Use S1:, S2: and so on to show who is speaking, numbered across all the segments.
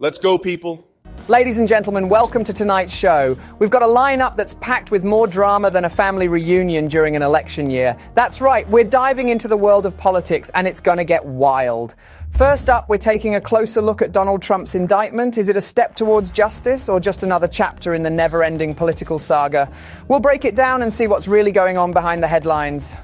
S1: Let's go, people.
S2: Ladies and gentlemen, welcome to tonight's show. We've got a lineup that's packed with more drama than a family reunion during an election year. That's right, we're diving into the world of politics, and it's going to get wild. First up, we're taking a closer look at Donald Trump's indictment. Is it a step towards justice or just another chapter in the never-ending political saga? We'll break it down and see what's really going on behind the headlines.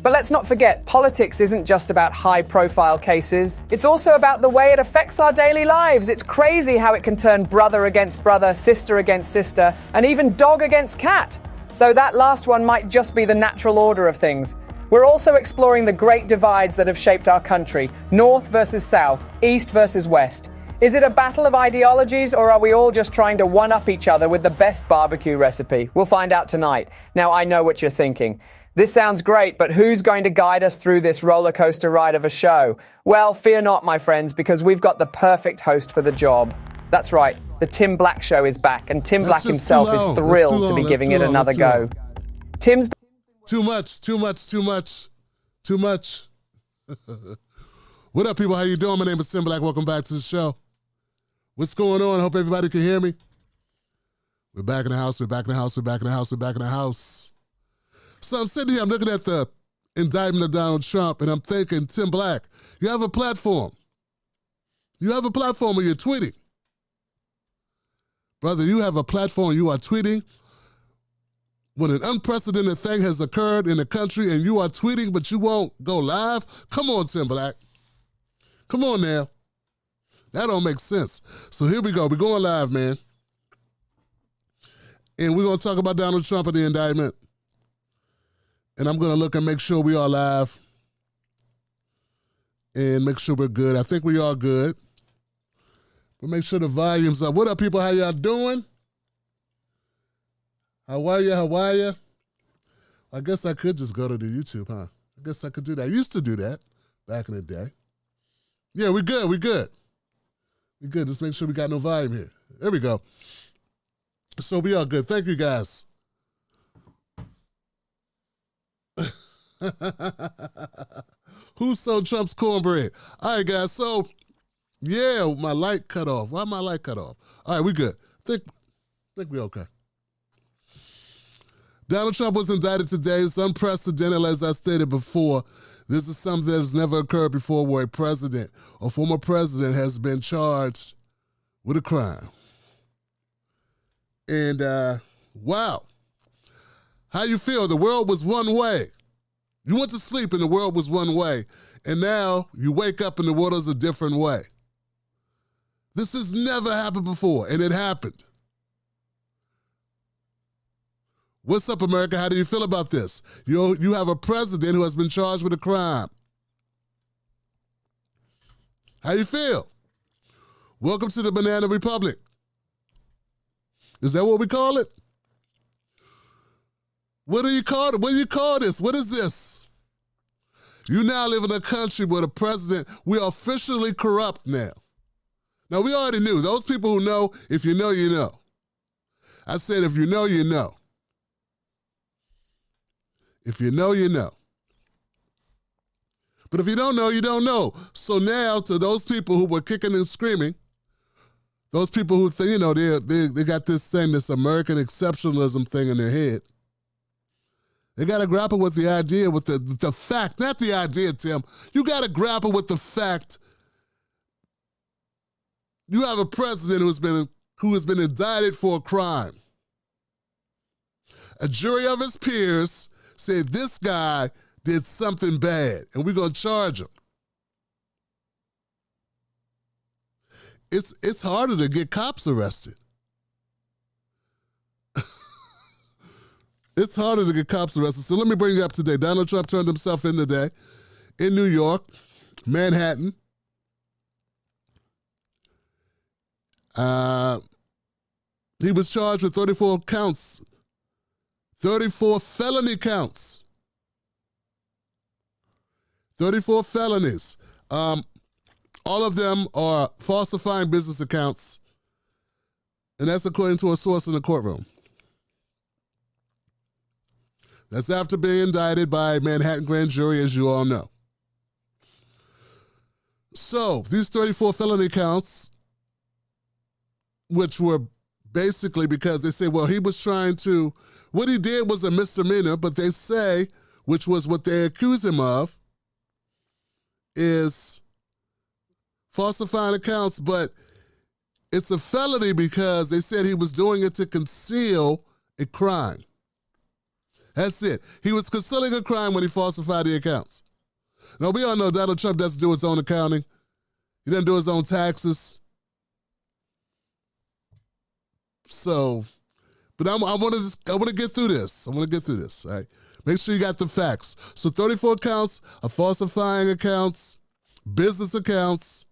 S2: But let's not forget, politics isn't just about high-profile cases. It's also about the way it affects our daily lives. It's crazy how it can turn brother against brother, sister against sister, and even dog against cat. Though that last one might just be the natural order of things. We're also exploring the great divides that have shaped our country. North versus South, East versus West. Is it a battle of ideologies, or are we all just trying to one-up each other with the best barbecue recipe? We'll find out tonight. Now, I know what you're thinking. This sounds great, but who's going to guide us through this roller coaster ride of a show? Well, fear not, my friends, because we've got the perfect host for the job. That's right, the Tim Black Show is back, and Tim Black himself is thrilled to be giving it another go. Tim's...
S3: Too much. What up, people? How you doing? My name is Tim Black. Welcome back to the show. What's going on? Hope everybody can hear me. We're back in the house. So I'm sitting here, I'm looking at the indictment of Donald Trump, and I'm thinking, Tim Black, you have a platform. You have a platform where you're tweeting. Brother, you have a platform, you are tweeting when an unprecedented thing has occurred in the country and you are tweeting, but you won't go live? Come on, Tim Black. Come on now. That don't make sense. So here we go. We're going live, man. And we're going to talk about Donald Trump and the indictment. And I'm going to look and make sure we are live and make sure we're good. I think we are good. But make sure the volume's up. What up, people? How y'all doing? How are you? I guess I could just go to the YouTube, huh? I guess I could do that. I used to do that back in the day. Yeah, we good. We good. Just make sure we got no volume here. There we go. So we are good. Thank you, guys. Who sold Trump's cornbread? All right, guys. So, yeah, my light cut off. Why my light cut off? All right, we good. Think we okay. Donald Trump was indicted today. It's unprecedented, as I stated before. This is something that has never occurred before, where a president or former president has been charged with a crime. And, wow. How you feel? The world was one way. You went to sleep and the world was one way. And now you wake up and the world is a different way. This has never happened before, and it happened. What's up, America? How do you feel about this? You have a president who has been charged with a crime. How you feel? Welcome to the Banana Republic. Is that what we call it? What do you call it? What do you call this? What is this? You now live in a country where the president, we are officially corrupt now. Now, we already knew. Those people who know, if you know, you know. I said, if you know, you know. If you know, you know. But if you don't know, you don't know. So now, to those people who were kicking and screaming, those people who think, they got this thing, this American exceptionalism thing in their head. They got to grapple with the idea, with the fact, not the idea, Tim. You got to grapple with the fact you have a president who has been indicted for a crime. A jury of his peers said this guy did something bad, and we're going to charge him. It's harder to get cops arrested. It's harder to get cops arrested. So let me bring you up to date. Donald Trump turned himself in today in New York, Manhattan. He was charged with 34 counts, 34 felony counts, 34 felonies. All of them are falsifying business accounts, and that's according to a source in the courtroom. That's after being indicted by a Manhattan grand jury, as you all know. So, these 34 felony counts which were basically because they say, well, he was trying to, what he did was a misdemeanor, but they say, which was what they accuse him of, is falsifying accounts, but it's a felony because they said he was doing it to conceal a crime. That's it. He was concealing a crime when he falsified the accounts. Now, we all know Donald Trump doesn't do his own accounting. He doesn't do his own taxes. So, but I want to get through this. I want to get through this, all right? Make sure you got the facts. So 34 counts of falsifying accounts, business accounts,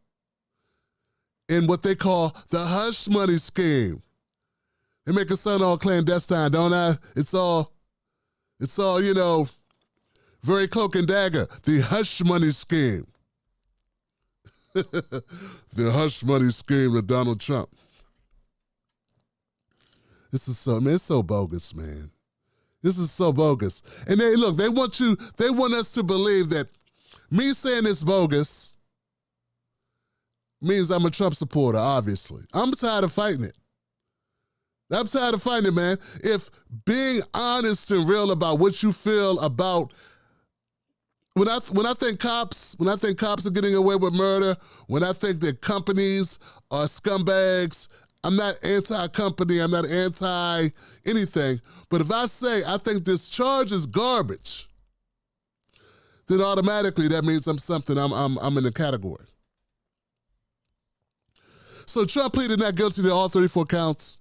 S3: in what they call the hush money scheme. They make it sound all clandestine, don't I? It's all, you know, very cloak and dagger. The hush money scheme. The hush money scheme of Donald Trump. This is so, man, it's so bogus, man. This is so bogus. And they want us to believe that me saying it's bogus means I'm a Trump supporter, obviously. I'm tired of fighting it. I'm tired of fighting it, man. If being honest and real about what you feel about, when I think cops are getting away with murder, when I think that companies are scumbags, I'm not anti-company, I'm not anti-anything, but if I say I think this charge is garbage, then automatically that means I'm in the category. So Trump pleaded not guilty to all 34 counts.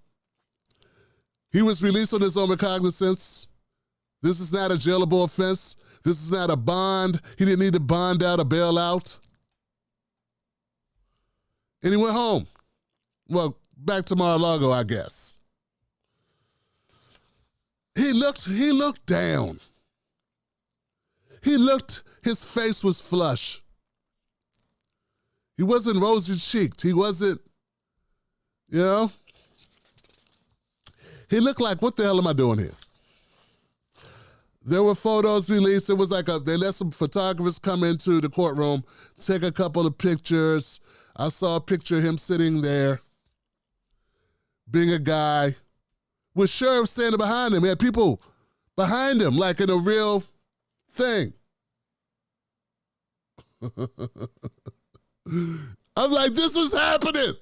S3: He was released on his own recognizance. This is not a jailable offense. This is not a bond. He didn't need to bond out or bail out. And he went home. Well, back to Mar-a-Lago, I guess. He looked down. His face was flush. He wasn't rosy-cheeked. He wasn't, you know? He looked like, what the hell am I doing here? There were photos released. It was like they let some photographers come into the courtroom, take a couple of pictures. I saw a picture of him sitting there, being a guy, with sheriffs standing behind him. He had people behind him, like in a real thing. I'm like, this is happening.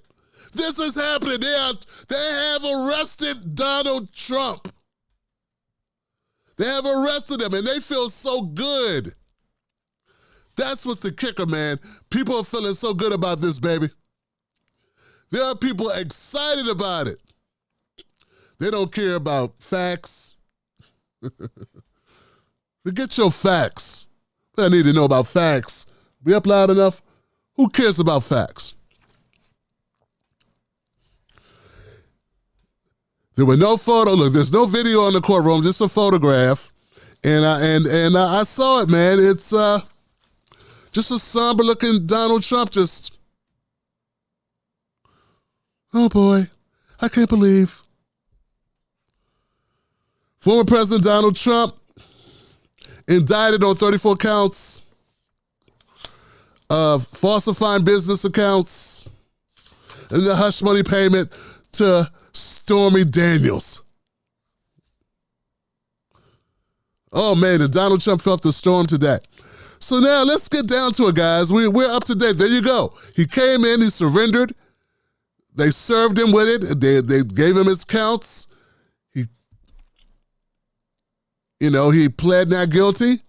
S3: This is happening. They have arrested Donald Trump. They have arrested him, and they feel so good. That's what's the kicker, man. People are feeling so good about this, baby. There are people excited about it. They don't care about facts. Forget your facts. I need to know about facts. We up loud enough? Who cares about facts? There were no photo. Look, there's no video in the courtroom, just a photograph. And I saw it, man. It's just a somber-looking Donald Trump. Just, oh boy, I can't believe. Former President Donald Trump indicted on 34 counts of falsifying business accounts and the hush money payment to Stormy Daniels. Oh man, and Donald Trump felt the storm today. So now let's get down to it, guys. We're up to date. There you go. He came in, he surrendered. They served him with it. They gave him his counts. He pled not guilty.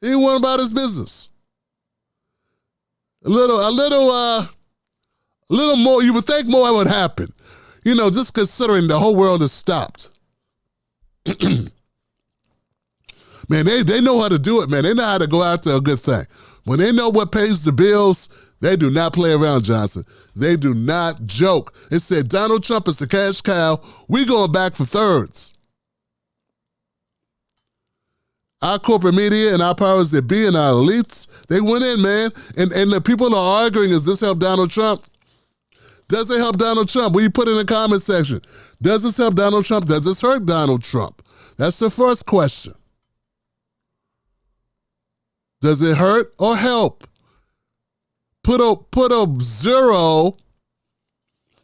S3: He went about his business. A little more. You would think more would happen. Just considering the whole world has stopped. Man, they know how to do it, man. They know how to go after a good thing. When they know what pays the bills, they do not play around, Johnson. They do not joke. They said Donald Trump is the cash cow. We going back for thirds. Our corporate media and our powers that be and our elites, they went in, man. And the people are arguing, does this help Donald Trump? Does it help Donald Trump? Will you put in the comment section? Does this help Donald Trump? Does this hurt Donald Trump? That's the first question. Does it hurt or help? Put a 0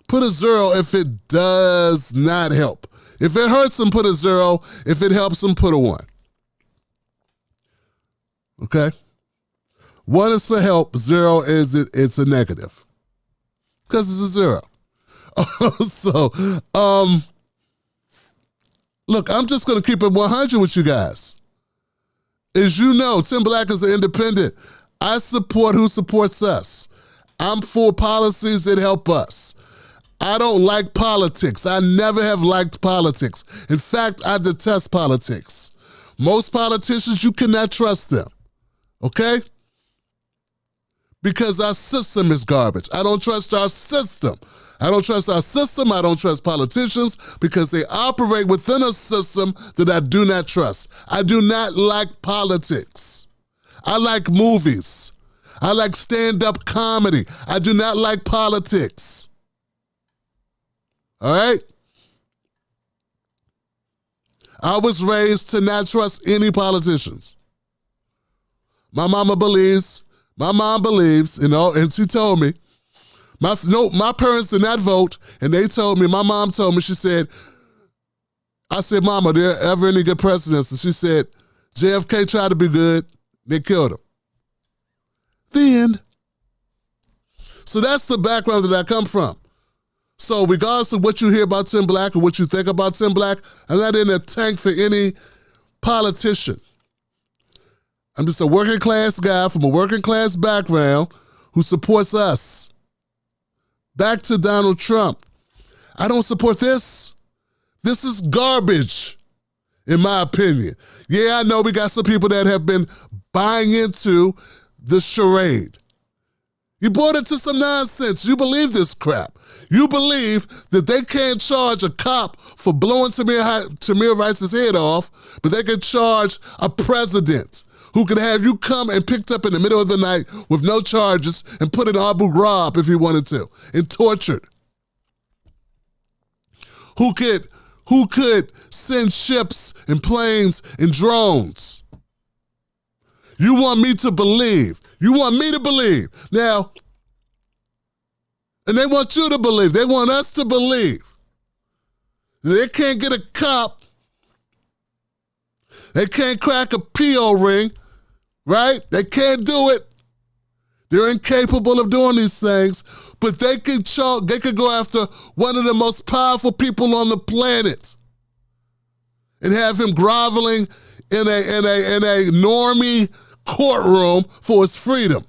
S3: Put a 0 if it does not help. If it hurts them, put a 0. If it helps them, put a 1. Okay? 1 is for help, 0 is it's a negative. Because it's a 0. So, look, I'm just going to keep it 100 with you guys. As you know, Tim Black is an independent. I support who supports us. I'm for policies that help us. I don't like politics. I never have liked politics. In fact, I detest politics. Most politicians, you cannot trust them. Okay? Because our system is garbage. I don't trust our system. I don't trust our system. I don't trust politicians because they operate within a system that I do not trust. I do not like politics. I like movies. I like stand-up comedy. I do not like politics. All right? I was raised to not trust any politicians. My mom believes, and she told me, my parents did not vote, and they told me, my mom told me, she said, I said, Mama, are there ever any good presidents? And she said, JFK tried to be good, they killed him. The end. So that's the background that I come from. So regardless of what you hear about Tim Black or what you think about Tim Black, I'm not in a tank for any politician. I'm just a working class guy from a working class background who supports us. Back to Donald Trump. I don't support this. This is garbage, in my opinion. Yeah, I know we got some people that have been buying into the charade. You bought into some nonsense. You believe this crap. You believe that they can't charge a cop for blowing Tamir Rice's head off, but they can charge a president who could have you come and picked up in the middle of the night with no charges and put in Abu Ghraib if he wanted to, and tortured. Who could send ships and planes and drones. You want me to believe. You want me to believe. Now, and they want you to believe. They want us to believe. They can't get a cop. They can't crack a PO ring, right? They can't do it. They're incapable of doing these things, but they can go after one of the most powerful people on the planet and have him groveling in a normie courtroom for his freedom.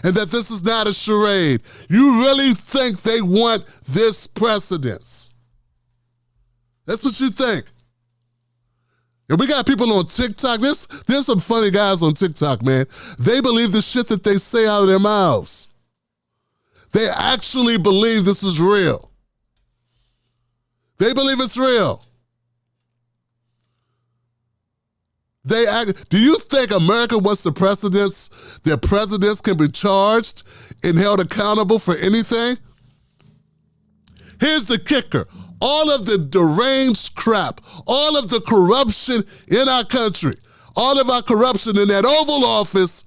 S3: And that this is not a charade. You really think they want this precedence? That's what you think. And we got people on TikTok. There's some funny guys on TikTok, man. They believe the shit that they say out of their mouths. They actually believe this is real. They believe it's real. Do you think America wants the precedents that presidents can be charged and held accountable for anything? Here's the kicker. All of the deranged crap, all of the corruption in our country, all of our corruption in that Oval Office,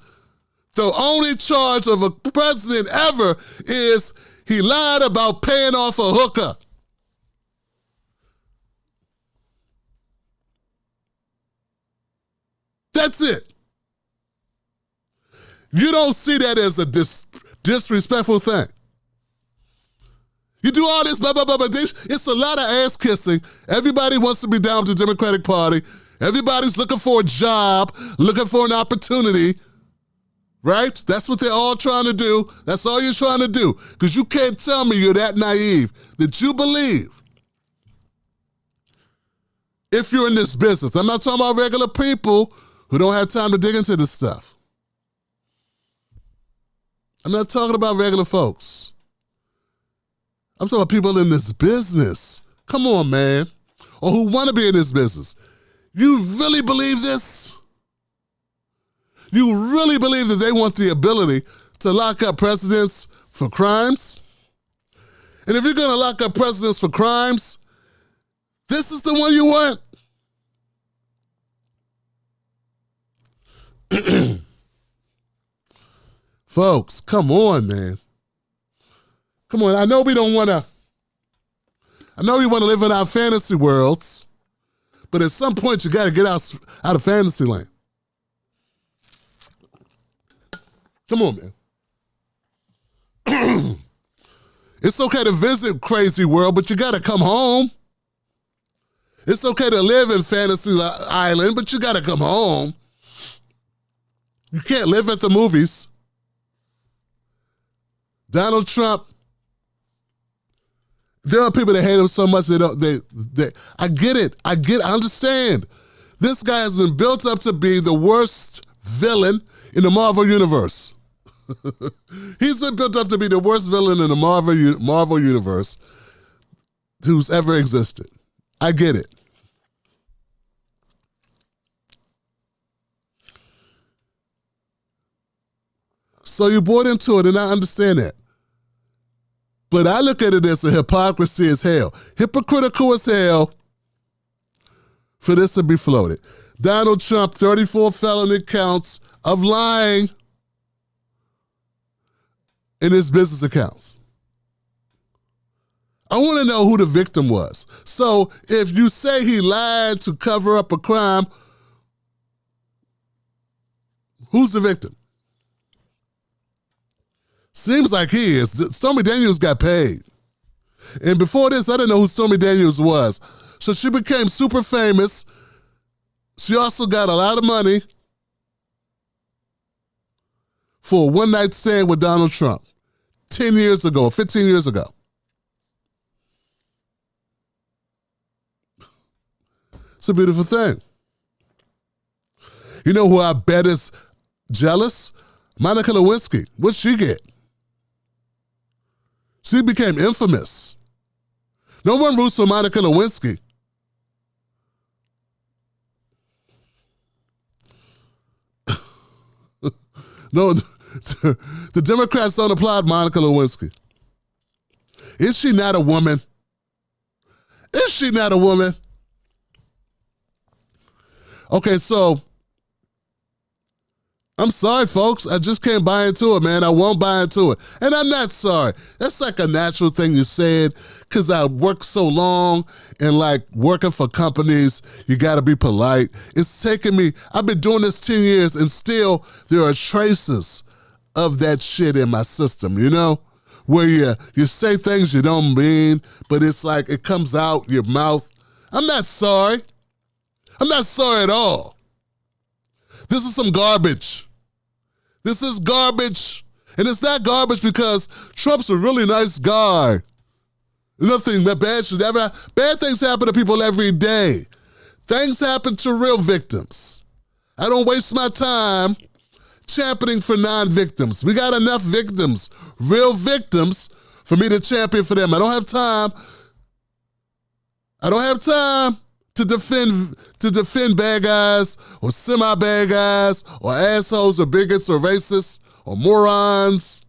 S3: the only charge of a president ever is he lied about paying off a hooker. That's it. You don't see that as a disrespectful thing. You do all this, blah, blah, blah, blah. It's a lot of ass kissing. Everybody wants to be down with the Democratic Party. Everybody's looking for a job, looking for an opportunity, right? That's what they're all trying to do. That's all you're trying to do. Because you can't tell me you're that naive that you believe. If you're in this business, I'm not talking about regular people who don't have time to dig into this stuff. I'm not talking about regular folks. I'm talking about people in this business. Come on, man. Or who want to be in this business. You really believe this? You really believe that they want the ability to lock up presidents for crimes? And if you're going to lock up presidents for crimes, this is the one you want? Folks, come on, man. Come on. I know we don't want to I know we want to live in our fantasy worlds, but at some point you got to get out of fantasy land. Come on, man. It's okay to visit crazy world, but you got to come home. It's okay to live in fantasy island, but you got to come home. You can't live at the movies. Donald Trump, there are people that hate him so much I get it. I understand. This guy has been built up to be the worst villain in the Marvel universe. He's been built up to be the worst villain in the Marvel universe who's ever existed. I get it. So you bought into it, and I understand that. But I look at it as a hypocrisy as hell. Hypocritical as hell for this to be floated. Donald Trump, 34 felony counts of lying in his business accounts. I want to know who the victim was. So if you say he lied to cover up a crime, who's the victim? Seems like he is. Stormy Daniels got paid. And before this, I didn't know who Stormy Daniels was. So she became super famous. She also got a lot of money for a one-night stand with Donald Trump 10 years ago, 15 years ago. It's a beautiful thing. You know who I bet is jealous? Monica Lewinsky. What'd she get? She became infamous. No one roots for Monica Lewinsky. No, the Democrats don't applaud Monica Lewinsky. Is she not a woman? Is she not a woman? Okay, so I'm sorry, folks. I just can't buy into it, man. I won't buy into it. And I'm not sorry. That's like a natural thing you said because I worked so long and like working for companies, you got to be polite. It's taken me, I've been doing this 10 years and still there are traces of that shit in my system, you know? Where you say things you don't mean, but it's like it comes out your mouth. I'm not sorry. I'm not sorry at all. This is some garbage. This is garbage. And it's not garbage because Trump's a really nice guy. Nothing bad should ever. Bad things happen to people every day. Things happen to real victims. I don't waste my time championing for non-victims. We got enough victims, real victims, for me to champion for them. I don't have time. To defend bad guys or semi-bad guys or assholes or bigots or racists or morons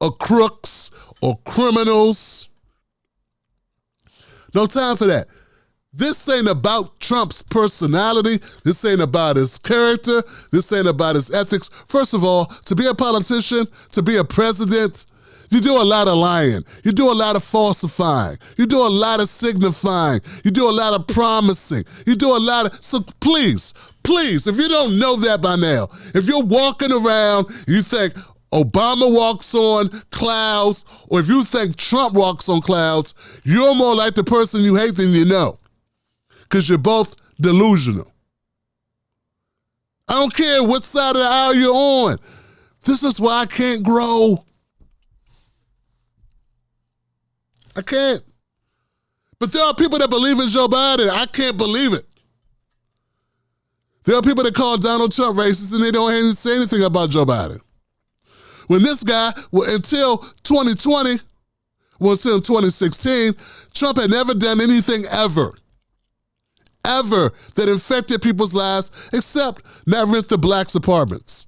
S3: or crooks or criminals. No time for that. This ain't about Trump's personality. This ain't about his character. This ain't about his ethics. First of all, to be a politician, to be a president, you do a lot of lying. You do a lot of falsifying. You do a lot of signifying. You do a lot of promising. You do a lot of, so please, if you don't know that by now, if you're walking around, you think Obama walks on clouds, or if you think Trump walks on clouds, you're more like the person you hate than you know, because you're both delusional. I don't care what side of the aisle you're on. This is why I can't grow. I can't. But there are people that believe in Joe Biden. I can't believe it. There are people that call Donald Trump racist and they don't even say anything about Joe Biden. When this guy, until 2020, until 2016, Trump had never done anything ever that infected people's lives except not rent the blacks' apartments.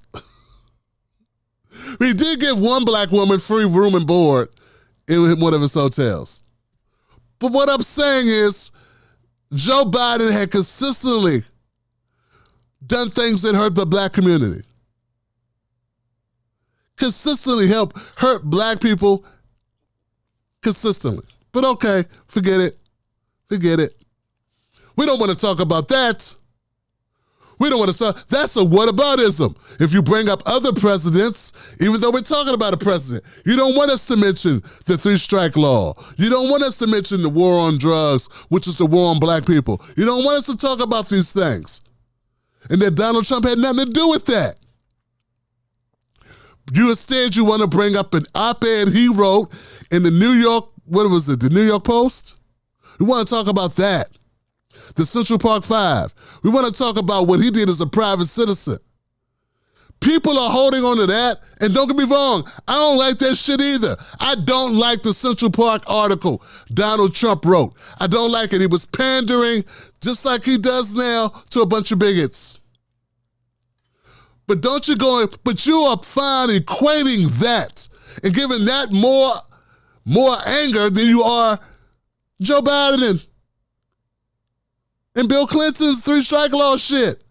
S3: He did give one black woman free room and board in one of his hotels. But what I'm saying is, Joe Biden had consistently done things that hurt the black community. Consistently hurt black people consistently. But okay, forget it. Forget it. We don't want to talk about that. We don't want to talk. That's a whataboutism. If you bring up other presidents, even though we're talking about a president, you don't want us to mention the 3-strike law. You don't want us to mention the war on drugs, which is the war on black people. You don't want us to talk about these things. And that Donald Trump had nothing to do with that. Instead, you want to bring up an op-ed he wrote in the New York, what was it, the New York Post? We want to talk about that. The Central Park Five. We want to talk about what he did as a private citizen. People are holding on to that, and don't get me wrong, I don't like that shit either. I don't like the Central Park article Donald Trump wrote. I don't like it. He was pandering, just like he does now, to a bunch of bigots. But you are fine equating that and giving that more anger than you are Joe Biden and Bill Clinton's 3-strike law shit.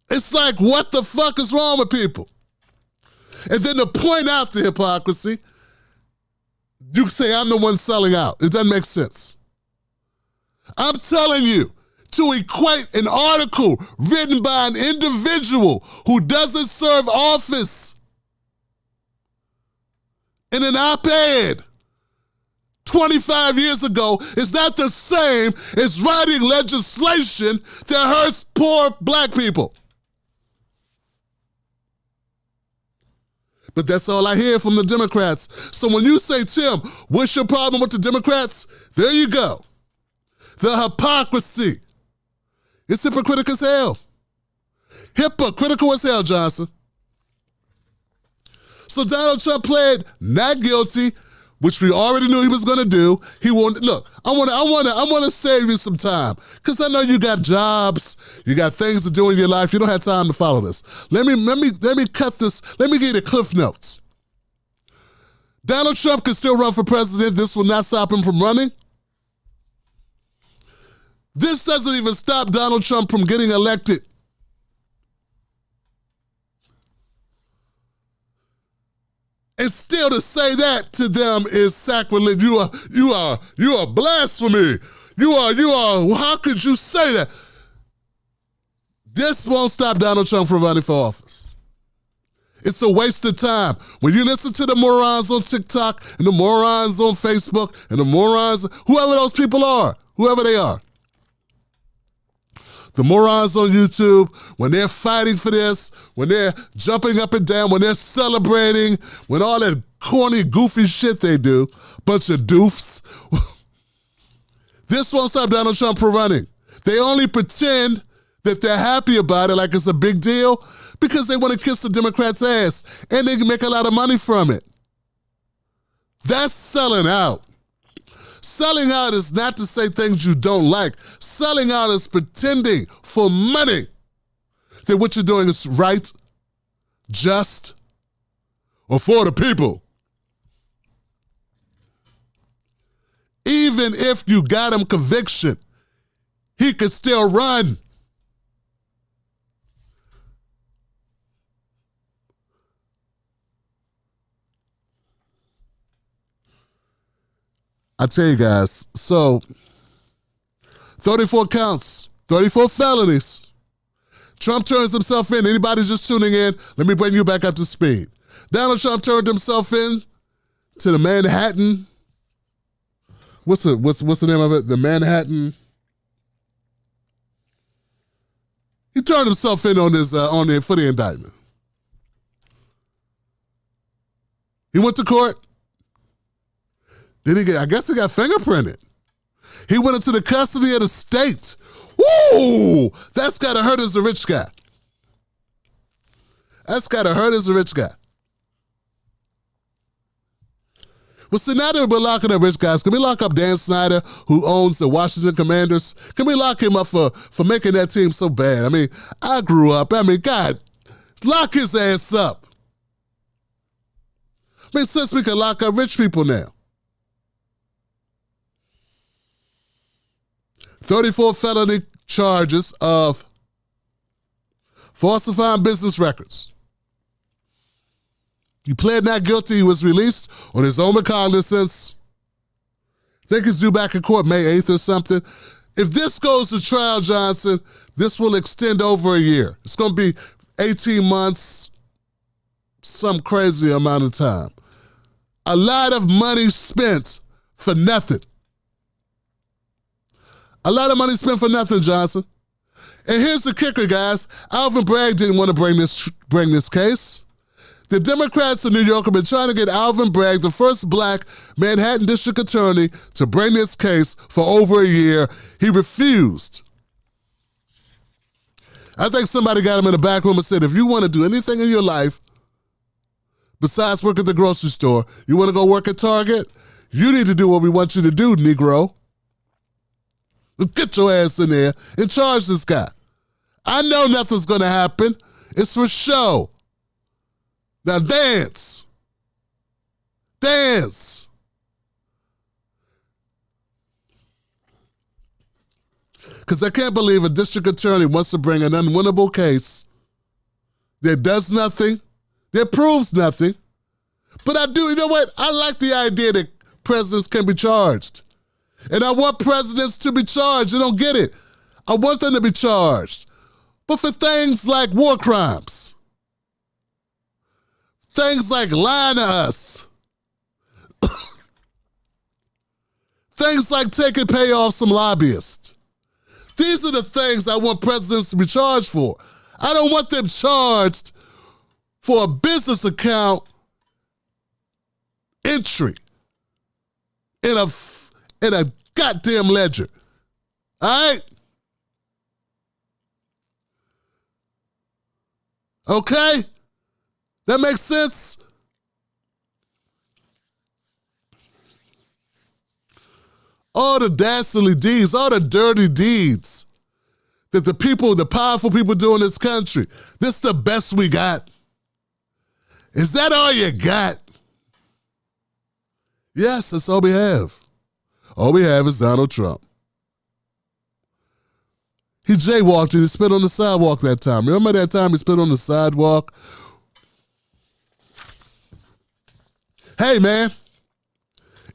S3: It's like, what the fuck is wrong with people? And then to point out the hypocrisy, you say I'm the one selling out. It doesn't make sense. I'm telling you, to equate an article written by an individual who doesn't serve office in an op-ed 25 years ago is not the same as writing legislation that hurts poor black people. But that's all I hear from the Democrats. So when you say, Tim, what's your problem with the Democrats? There you go. The hypocrisy. It's hypocritical as hell. Hypocritical as hell, Johnson. So Donald Trump pled not guilty, which we already knew he was going to do. He won't. Look, I want to save you some time because I know you got jobs, you got things to do in your life. You don't have time to follow this. Let me cut this. Let me give you the cliff notes. Donald Trump can still run for president. This will not stop him from running. This doesn't even stop Donald Trump from getting elected. And still to say that to them is sacrilege. You are blasphemy. You are, how could you say that? This won't stop Donald Trump from running for office. It's a waste of time. When you listen to the morons on TikTok and the morons on Facebook and the morons, whoever those people are, whoever they are, the morons on YouTube, when they're fighting for this, when they're jumping up and down, when they're celebrating, when all that corny, goofy shit they do, bunch of doofs, this won't stop Donald Trump from running. They only pretend that they're happy about it like it's a big deal because they want to kiss the Democrats' ass and they can make a lot of money from it. That's selling out. Selling out is not to say things you don't like. Selling out is pretending for money that what you're doing is right, just, or for the people. Even if you got him conviction, he could still run. I tell you guys, so 34 counts, 34 felonies. Trump turns himself in. Anybody just tuning in, let me bring you back up to speed. Donald Trump turned himself in to the Manhattan. What's the name of it? The Manhattan. He turned himself in on for the indictment. He went to court. I guess he got fingerprinted. He went into the custody of the state. Woo! That's gotta hurt as a rich guy. That's gotta hurt as a rich guy. Well, see, now that we're locking up rich guys, can we lock up Dan Snyder, who owns the Washington Commanders? Can we lock him up for making that team so bad? I mean, I grew up. I mean, God, lock his ass up. I mean, since we can lock up rich people now. 34 felony charges of falsifying business records. He pled not guilty. He was released on his own recognizance. I think he's due back in court May 8th or something. If this goes to trial, Johnson, this will extend over a year. It's going to be 18 months, some crazy amount of time. A lot of money spent for nothing. A lot of money spent for nothing, Johnson. And here's the kicker, guys. Alvin Bragg didn't want to bring this case. The Democrats in New York have been trying to get Alvin Bragg, the first black Manhattan district attorney, to bring this case for over a year. He refused. I think somebody got him in the back room and said, if you want to do anything in your life besides work at the grocery store, you want to go work at Target, you need to do what we want you to do, Negro. Get your ass in there and charge this guy. I know nothing's going to happen. It's for show. Now dance. Dance. Because I can't believe a district attorney wants to bring an unwinnable case that does nothing, that proves nothing. But I do, you know what? I like the idea that presidents can be charged. And I want presidents to be charged. You don't get it. I want them to be charged. But for things like war crimes, things like lying to us, things like taking pay off some lobbyists, these are the things I want presidents to be charged for. I don't want them charged for a business account entry in a goddamn ledger. All right? Okay? That makes sense? All the dastardly deeds, all the dirty deeds that the people, the powerful people do in this country. This is the best we got. Is that all you got? Yes, that's all we have. All we have is Donald Trump. He jaywalked and he spit on the sidewalk that time. Remember that time he spit on the sidewalk? Hey, man.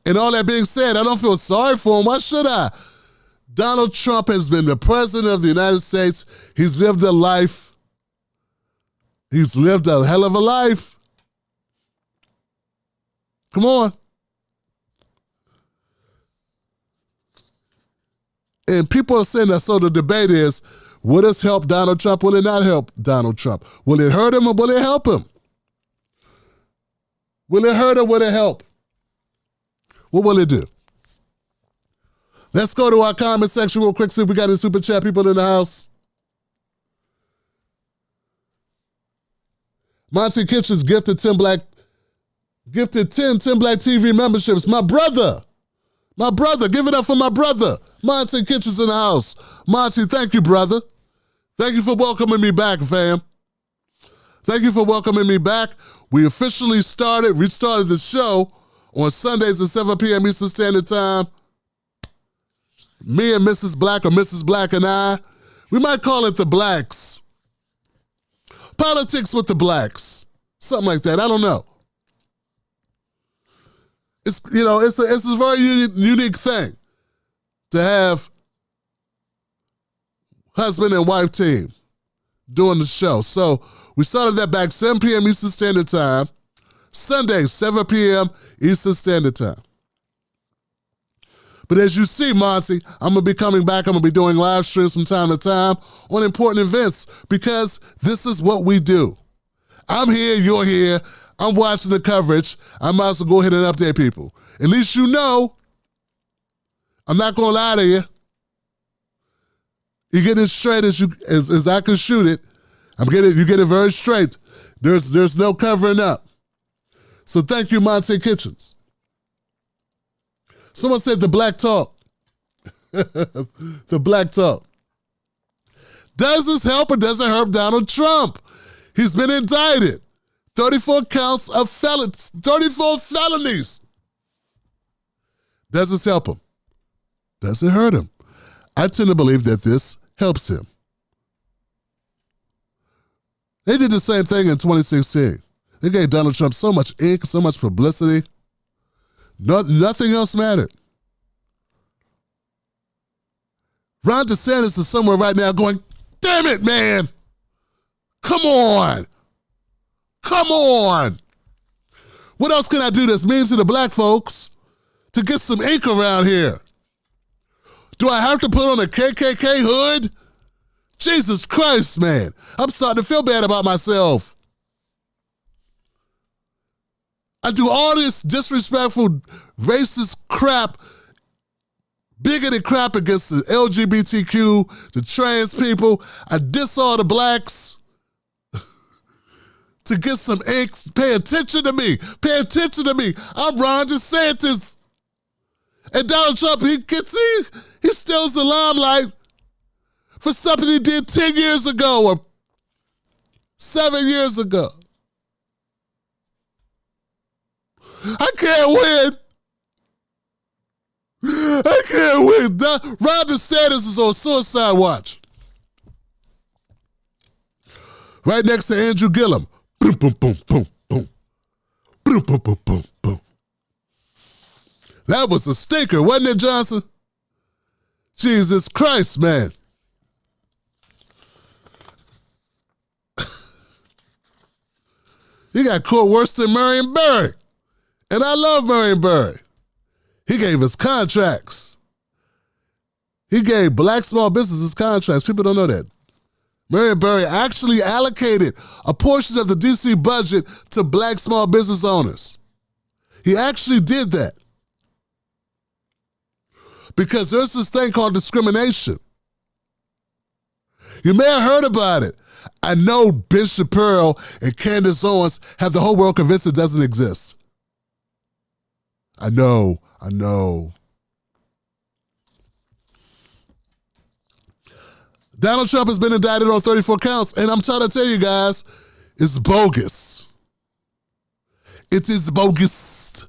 S3: And all that being said, I don't feel sorry for him. Why should I? Donald Trump has been the president of the United States. He's lived a life. He's lived a hell of a life. Come on. And people are saying that, so the debate is, will this help Donald Trump? Will it not help Donald Trump? Will it hurt him or will it help him? Will it hurt or will it help? What will it do? Let's go to our comment section real quick, see if we got any super chat people in the house. Monty Kitchens gifted 10 Black TV memberships. My brother, give it up for my brother. Monty Kitchens in the house. Monty, thank you, brother. Thank you for welcoming me back, fam. Thank you for welcoming me back. We officially restarted the show on Sundays at 7 p.m. Eastern Standard Time. Me and Mrs. Black, or Mrs. Black and I, we might call it the Blacks. Politics with the Blacks. Something like that. I don't know. It's a very unique thing to have husband and wife team doing the show. So we started that back 7 p.m. Eastern Standard Time. Sunday, 7 p.m. Eastern Standard Time. But as you see, Monty, I'm going to be coming back. I'm going to be doing live streams from time to time on important events because this is what we do. I'm here, you're here. I'm watching the coverage. I might as well go ahead and update people. At least you know I'm not going to lie to you. You get it straight as I can shoot it. You get it very straight. There's no covering up. So thank you, Monty Kitchens. Someone said the black talk. The black talk. Does this help or does it hurt Donald Trump? He's been indicted. 34 counts of 34 felonies. Does this help him? Does it hurt him? I tend to believe that this helps him. They did the same thing in 2016. They gave Donald Trump so much ink, so much publicity. Nothing else mattered. Ron DeSantis is somewhere right now going, damn it, man. Come on. Come on. What else can I do that's mean to the black folks to get some ink around here? Do I have to put on a KKK hood? Jesus Christ, man. I'm starting to feel bad about myself. I do all this disrespectful, racist crap, bigoted crap against the LGBTQ, the trans people. I diss all the blacks to get some ink. Pay attention to me. Pay attention to me. I'm Ron DeSantis. And Donald Trump, he steals the limelight for something he did 10 years ago or 7 years ago. I can't win. I can't win. Ron DeSantis is on suicide watch. Right next to Andrew Gillum. Boom, boom, boom, boom, boom. Boom, boom, boom, boom, boom. That was a stinker, wasn't it, Johnson? Jesus Christ, man. He got caught worse than Marion Barry. And I love Marion Barry. He gave us contracts. He gave black small businesses contracts. People don't know that. Marion Barry actually allocated a portion of the D.C. budget to black small business owners. He actually did that. Because there's this thing called discrimination. You may have heard about it. I know Ben Shapiro and Candace Owens have the whole world convinced it doesn't exist. I know. Donald Trump has been indicted on 34 counts, and I'm trying to tell you guys, it's bogus. It is bogus.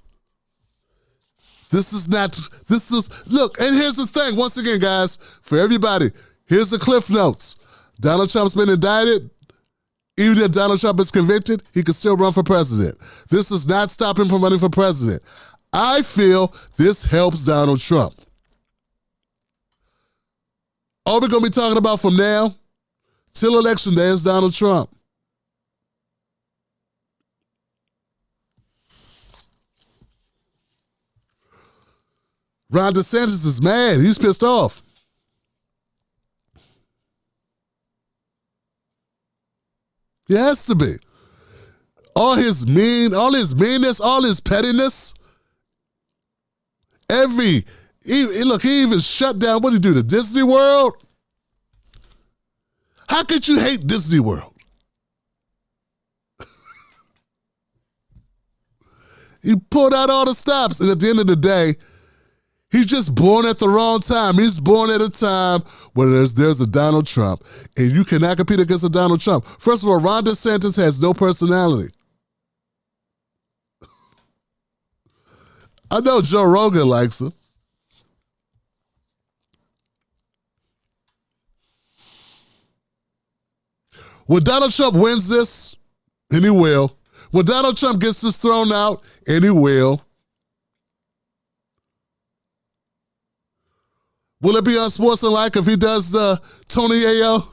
S3: Look, and here's the thing, once again, guys, for everybody, here's the cliff notes. Donald Trump's been indicted. Even if Donald Trump is convicted, he can still run for president. This does not stop him from running for president. I feel this helps Donald Trump. All we're going to be talking about from now till election day is Donald Trump. Ron DeSantis is mad. He's pissed off. He has to be. All his meanness, all his pettiness. He even shut down, what did he do, the Disney World? How could you hate Disney World? He pulled out all the stops, and at the end of the day, he's just born at the wrong time. He's born at a time where there's a Donald Trump, and you cannot compete against a Donald Trump. First of all, Ron DeSantis has no personality. I know Joe Rogan likes him. When Donald Trump wins this, and he will, when Donald Trump gets this thrown out, and he will it be unsportsmanlike if he does the Tony Yayo?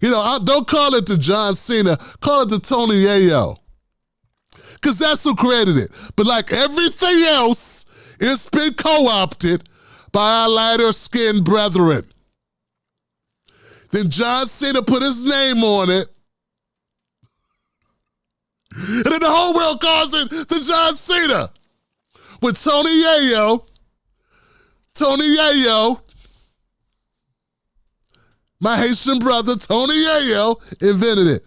S3: You know, don't call it to John Cena. Call it to Tony Yayo. Because that's who created it. But like everything else, it's been co-opted by our lighter-skinned brethren. Then John Cena put his name on it. And then the whole world calls it the John Cena. With Tony Yayo, my Haitian brother, Tony Yayo, invented it.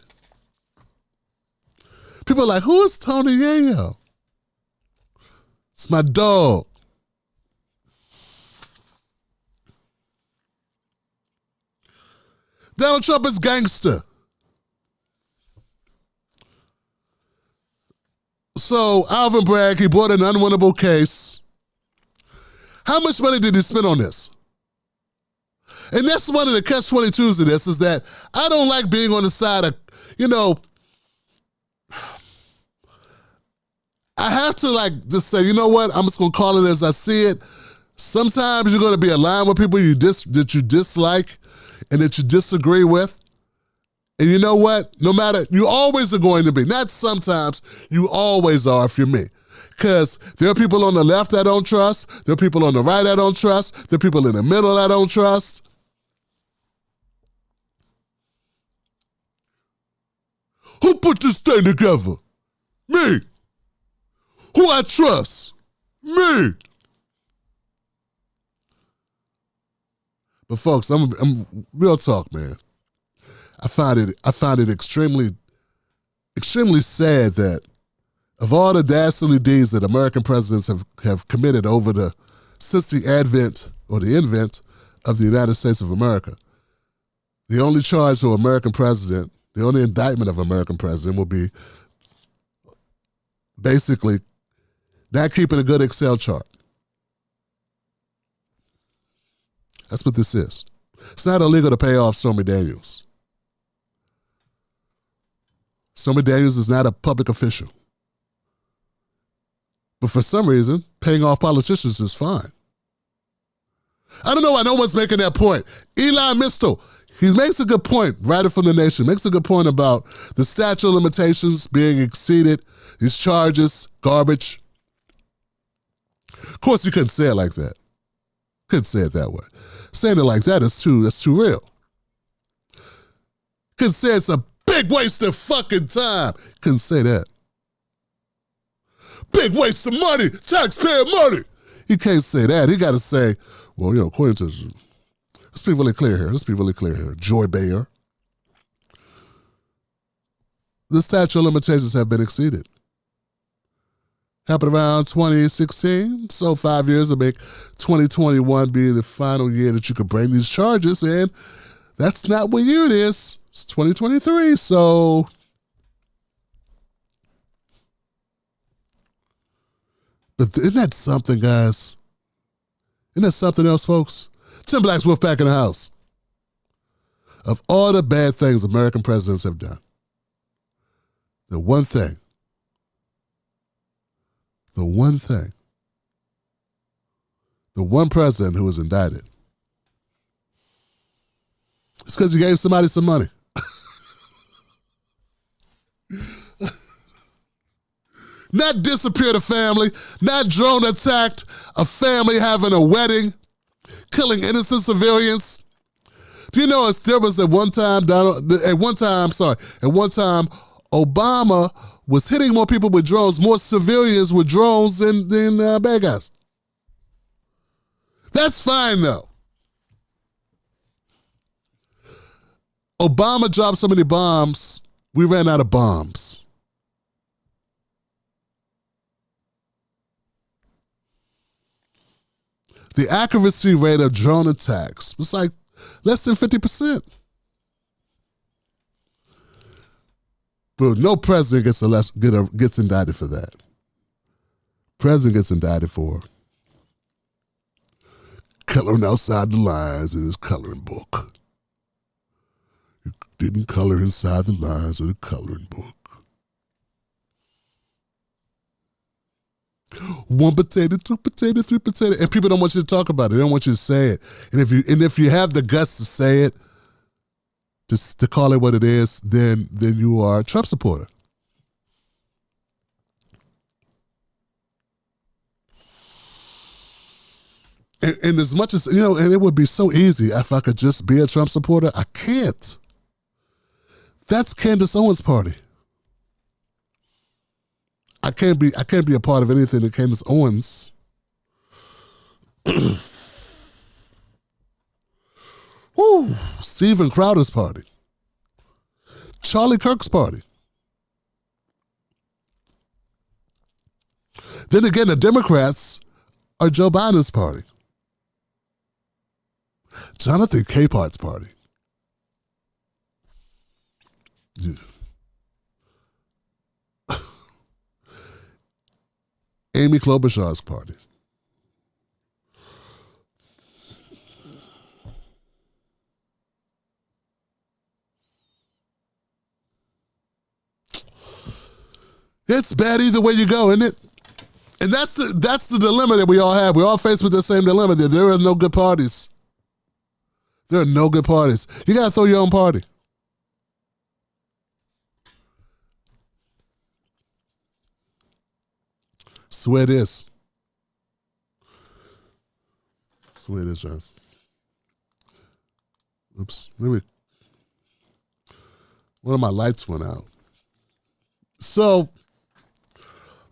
S3: People are like, who is Tony Yayo? It's my dog. Donald Trump is gangster. So Alvin Bragg, he bought an unwinnable case. How much money did he spend on this? And that's one of the catch-22s of this, is that I don't like being on the side of, I have to just say, you know what, I'm just going to call it as I see it. Sometimes you're going to be aligned with people that you dislike and that you disagree with. And you know what? No matter, you always are going to be. Not sometimes, you always are if you're me. Because there are people on the left I don't trust. There are people on the right I don't trust. There are people in the middle I don't trust. Who put this thing together? Me. Who I trust? Me. But folks, I'm real talk, man. I find it extremely, extremely sad that of all the dastardly deeds that American presidents have committed since the advent or the invent of the United States of America, the only charge to an American president, the only indictment of an American president will be basically not keeping a good Excel chart. That's what this is. It's not illegal to pay off Stormy Daniels. Stormy Daniels is not a public official. But for some reason, paying off politicians is fine. I don't know why no one's making that point. Eli Mistel, he makes a good point, writer from The Nation, makes a good point about the statute of limitations being exceeded, these charges, garbage. Of course, you couldn't say it like that. Couldn't say it that way. Saying it like that is too real. Couldn't say it's a big waste of fucking time. Couldn't say that. Big waste of money, taxpayer money. He can't say that. He got to say, well, according to, let's be really clear here. Joy Bayer. The statute of limitations have been exceeded. Happened around 2016, so 5 years will make 2021 be the final year that you could bring these charges, and that's not what year it is. It's 2023, so but isn't that something, guys? Isn't that something else, folks? Tim Black's Wolfpack in the house. Of all the bad things American presidents have done, the one president who was indicted, it's because he gave somebody some money. Not disappeared a family, not drone attacked a family having a wedding, killing innocent civilians. Do you know there was at one time Obama was hitting more people with drones, more civilians with drones than bad guys. That's fine though. Obama dropped so many bombs, we ran out of bombs. The accuracy rate of drone attacks was like less than 50%. But no president gets indicted for that. President gets indicted for coloring outside the lines in his coloring book. He didn't color inside the lines of the coloring book. One potato, two potato, three potato, and people don't want you to talk about it. They don't want you to say it. And if you have the guts to say it, to call it what it is, then you are a Trump supporter. And as much as, and it would be so easy if I could just be a Trump supporter, I can't. That's Candace Owens' party. I can't be a part of anything that Candace Owens Steven Crowder's party. Charlie Kirk's party. Then again, the Democrats are Joe Biden's party. Jonathan Capehart's party. Yeah. Amy Klobuchar's party. It's bad either way you go, isn't it? And that's the dilemma that we all have. We're all faced with the same dilemma that there are no good parties. There are no good parties. You got to throw your own party. That's the way it is. That's the way it is, Johnson. Oops. One of my lights went out. So,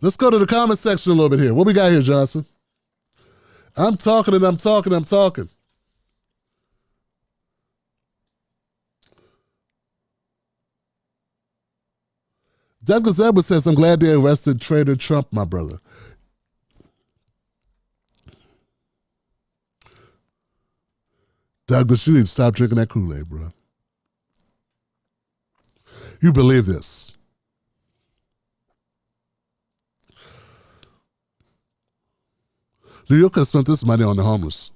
S3: let's go to the comment section a little bit here. What we got here, Johnson? I'm talking and I'm talking. Douglas Edwards says, I'm glad they arrested Trader Trump, my brother. Douglas, you need to stop drinking that Kool-Aid, bro. You believe this. New York could have spent this money on the homeless.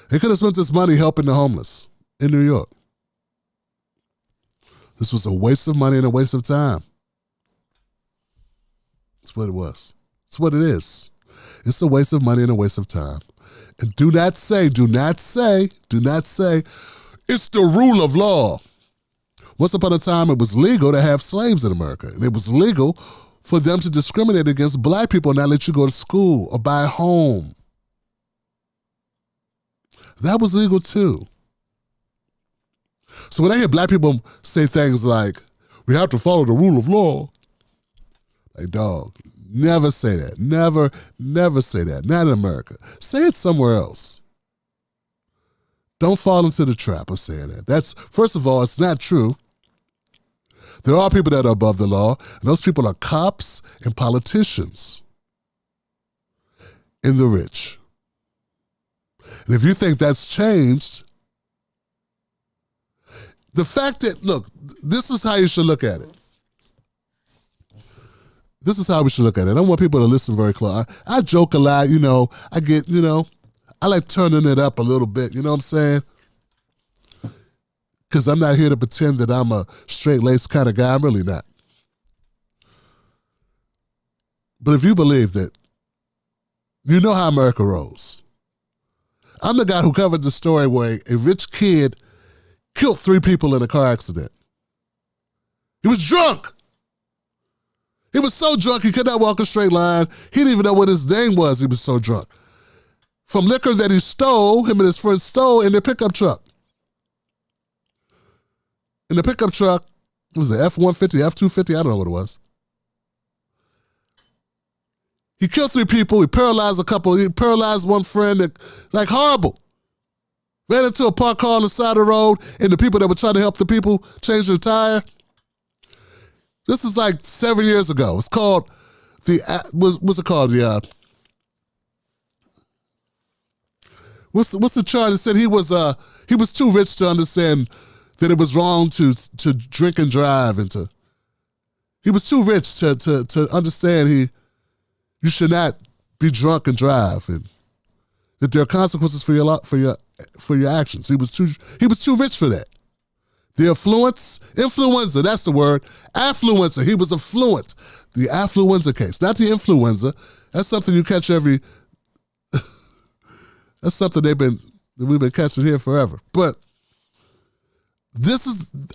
S3: They could have spent this money helping the homeless in New York. This was a waste of money and a waste of time. That's what it was. That's what it is. It's a waste of money and a waste of time. And do not say, it's the rule of law. Once upon a time, it was legal to have slaves in America. And it was legal for them to discriminate against black people and not let you go to school or buy a home. That was legal too. So when I hear black people say things like, we have to follow the rule of law, like, dog, never say that. Never say that. Not in America. Say it somewhere else. Don't fall into the trap of saying that. That's, first of all, it's not true. There are people that are above the law, and those people are cops and politicians and the rich. And if you think that's changed, the fact that, look, this is how you should look at it. This is how we should look at it. I want people to listen very close. I joke a lot, I get, I like turning it up a little bit, you know what I'm saying? Because I'm not here to pretend that I'm a straight-laced kind of guy. I'm really not. But if you believe that, you know how America rolls. I'm the guy who covered the story where a rich kid killed 3 people in a car accident. He was drunk. He was so drunk he could not walk a straight line. He didn't even know what his name was. He was so drunk. From liquor that he stole, him and his friends stole in their pickup truck. In the pickup truck, it was an F-150, F-250, I don't know what it was. He killed 3 people. He paralyzed a couple. He paralyzed one friend. Like horrible. Ran into a parked car on the side of the road, and the people that were trying to help the people change their tire. This is like 7 years ago. It's called what's it called? What's the charge? It said he was too rich to understand that it was wrong to drink and drive he was too rich to understand you should not be drunk and drive, and that there are consequences for your actions. He was too rich for that. The influenza, that's the word. Affluenza, he was affluent. The affluenza case, not the influenza. That's something you catch that's something we've been catching here forever. But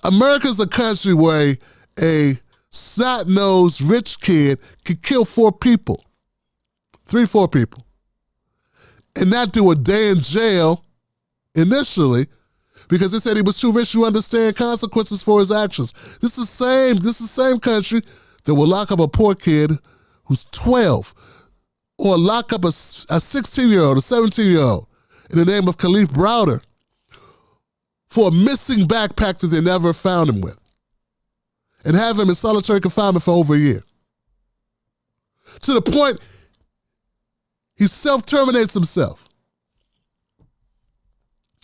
S3: America's a country where a snot-nosed rich kid could kill 4 people. 4 people. And not do a day in jail initially, because they said he was too rich to understand consequences for his actions. This is the same country that will lock up a poor kid who's 12, or lock up a 16-year-old, a 17-year-old, in the name of Khalif Browder for a missing backpack that they never found him with, and have him in solitary confinement for over a year. To the point he self-terminates himself.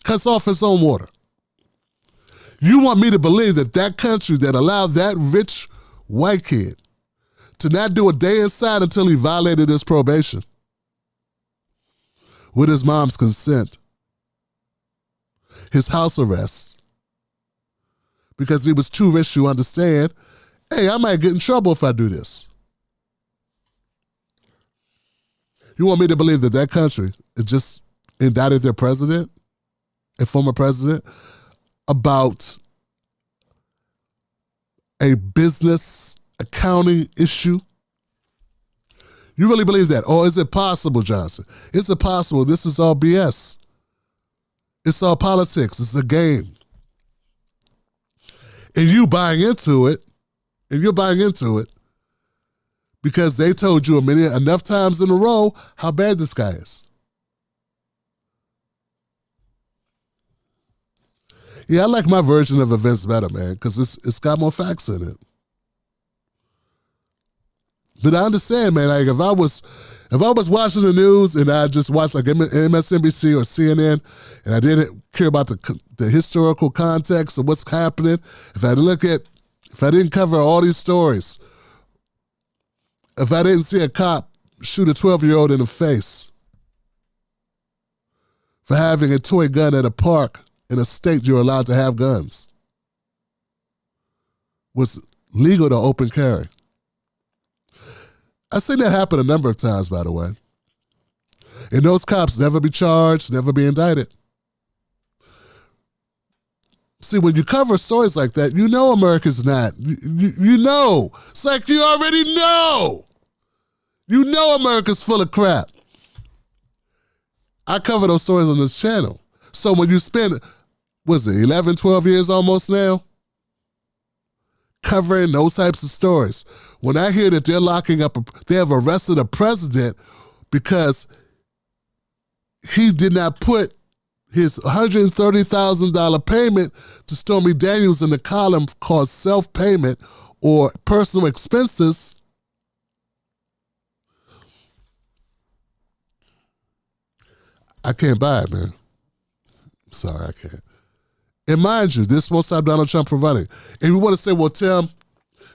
S3: Cuts off his own water. You want me to believe that country that allowed that rich white kid to not do a day inside until he violated his probation with his mom's consent, his house arrest, because he was too rich to understand, hey, I might get in trouble if I do this. You want me to believe that that country has just indicted their president, a former president, about a business accounting issue? You really believe that? Or is it possible, Johnson? Is it possible this is all BS? It's all politics. It's a game. And you buying into it, because they told you enough times in a row how bad this guy is. Yeah, I like my version of events better, man, because it's got more facts in it. But I understand, man, like if I was watching the news and I just watched like MSNBC or CNN and I didn't care about the historical context of what's happening, if I didn't cover all these stories, if I didn't see a cop shoot a 12-year-old in the face for having a toy gun at a park in a state you're allowed to have guns, was legal to open carry. I've seen that happen a number of times, by the way. And those cops never be charged, never be indicted. See, when you cover stories like that, you know America's not. You know. It's like you already know. You know America's full of crap. I cover those stories on this channel. So when you spend, 11, 12 years almost now, covering those types of stories, when I hear that they have arrested a president because he did not put his $130,000 payment to Stormy Daniels in the column called self-payment or personal expenses, I can't buy it, man. Sorry, I can't. And mind you, this won't stop Donald Trump from running. And we want to say, well, Tim,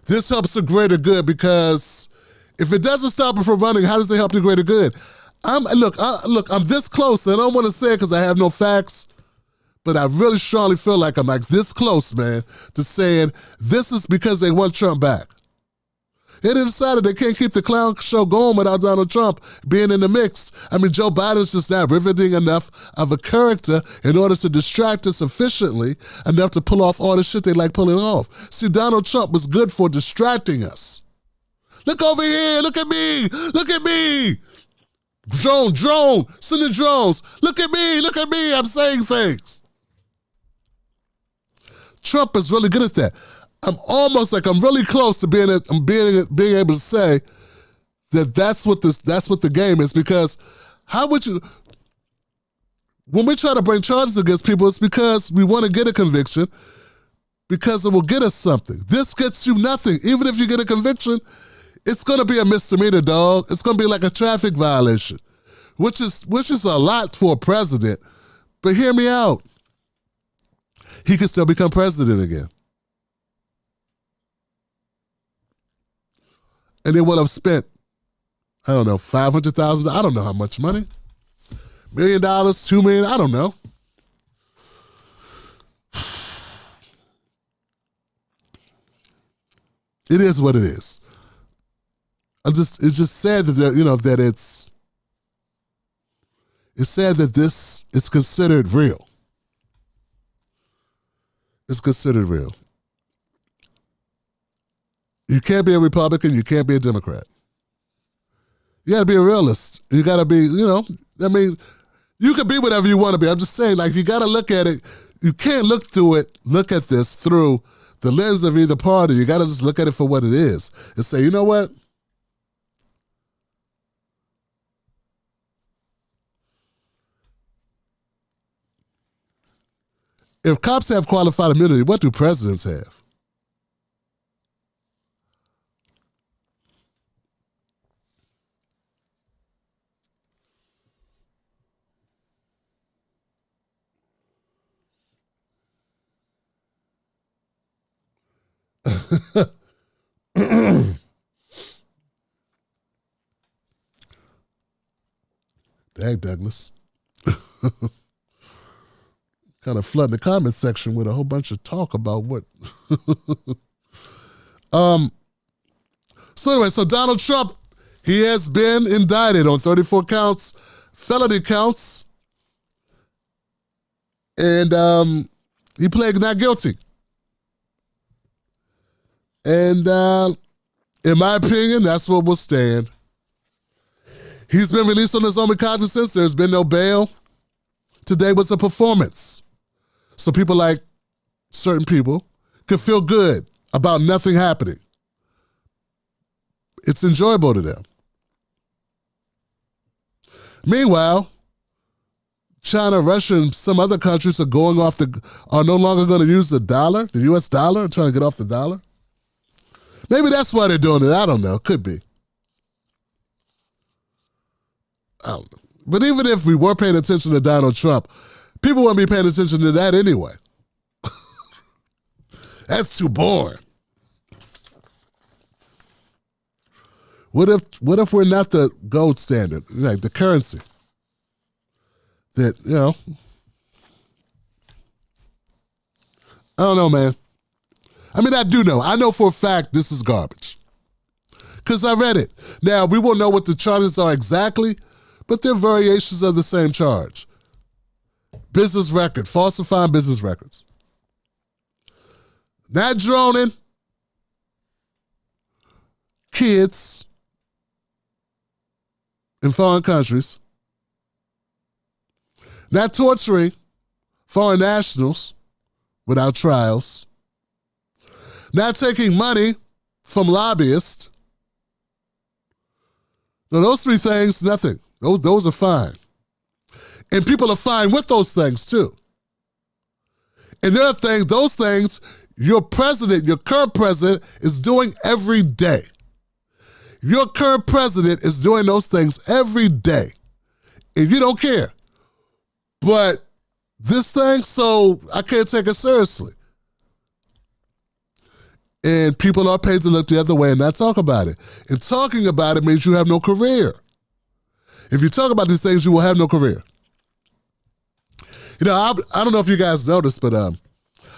S3: this helps the greater good, because if it doesn't stop him from running, how does it help the greater good? I'm this close. I don't want to say it because I have no facts, but I really strongly feel like I'm like this close, man, to saying this is because they want Trump back. They decided they can't keep the clown show going without Donald Trump being in the mix. I mean, Joe Biden's just not riveting enough of a character in order to distract us efficiently enough to pull off all the shit they like pulling off. See, Donald Trump was good for distracting us. Look over here. Look at me. Look at me. Drone, send the drones. Look at me. I'm saying things. Trump is really good at that. I'm really close to being able to say that that's what the game is, because how would you, when we try to bring charges against people, it's because we want to get a conviction, because it will get us something. This gets you nothing. Even if you get a conviction, it's going to be a misdemeanor, dog. It's going to be like a traffic violation, which is a lot for a president. But hear me out. He can still become president again. And they would have spent, I don't know, $500,000. I don't know how much money. $1 million, $2 million, I don't know. It is what it is. It's just sad that it's sad that this is considered real. It's considered real. You can't be a Republican. You can't be a Democrat. You got to be a realist. You got to be, you can be whatever you want to be. I'm just saying, like, you got to look at it. You can't look at this through the lens of either party. You got to just look at it for what it is and say, you know what? If cops have qualified immunity, what do presidents have? Dang, Douglas. Kind of flooding the comment section with a whole bunch of talk about what So anyway, so Donald Trump, he has been indicted on 34 counts, felony counts, and he pled not guilty. And in my opinion, that's what will stand. He's been released on his own recognizance. There's been no bail. Today was a performance. So people like certain people could feel good about nothing happening. It's enjoyable to them. Meanwhile, China, Russia, and some other countries are no longer going to use the dollar, the US dollar, trying to get off the dollar. Maybe that's why they're doing it. I don't know. Could be. I don't know. But even if we were paying attention to Donald Trump, people wouldn't be paying attention to that anyway. That's too boring. What if we're not the gold standard, like the currency? That, I don't know, man. I mean, I do know. I know for a fact this is garbage. Because I read it. Now, we won't know what the charges are exactly, but they're variations of the same charge. Business record, falsifying business records. Not droning kids in foreign countries. Not torturing foreign nationals without trials. Not taking money from lobbyists. Now, those three things, nothing. Those are fine. And people are fine with those things, too. And there are those things, your president, your current president, is doing every day. Your current president is doing those things every day. And you don't care. But this thing, so I can't take it seriously. And people are paid to look the other way and not talk about it. And talking about it means you have no career. If you talk about these things, you will have no career. I don't know if you guys noticed, but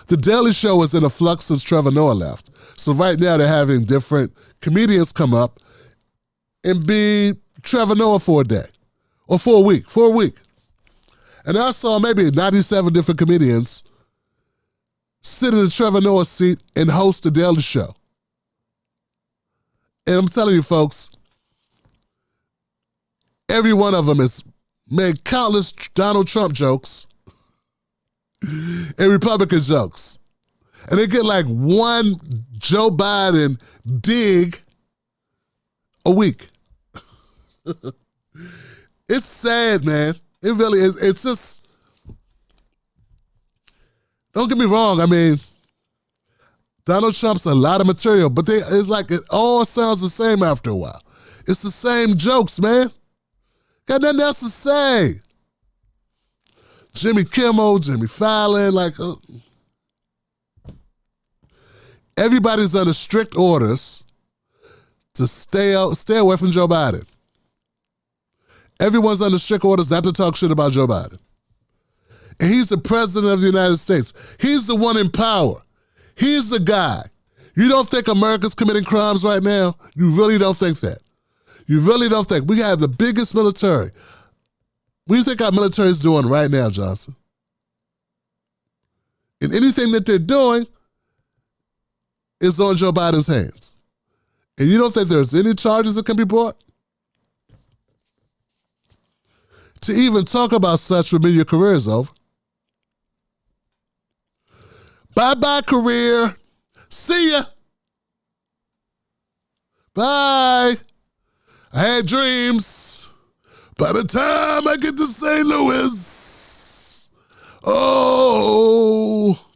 S3: The Daily Show is in a flux since Trevor Noah left. So right now they're having different comedians come up and be Trevor Noah for a day or for a week. And I saw maybe 97 different comedians sit in the Trevor Noah seat and host The Daily Show. And I'm telling you, folks, every one of them has made countless Donald Trump jokes and Republican jokes. And they get like one Joe Biden dig a week. It's sad, man. It really is. It's just, don't get me wrong. I mean, Donald Trump's a lot of material, but it's like it all sounds the same after a while. It's the same jokes, man. Got nothing else to say. Jimmy Kimmel, Jimmy Fallon, everybody's under strict orders to stay away from Joe Biden. Everyone's under strict orders not to talk shit about Joe Biden. And he's the president of the United States. He's the one in power. He's the guy. You don't think America's committing crimes right now? You really don't think that. You really don't think. We have the biggest military. What do you think our military is doing right now, Johnson? And anything that they're doing is on Joe Biden's hands. And you don't think there's any charges that can be brought? To even talk about such would mean your career is over. Bye-bye, career. See ya. Bye. I had dreams. By the time I get to St. Louis, oh.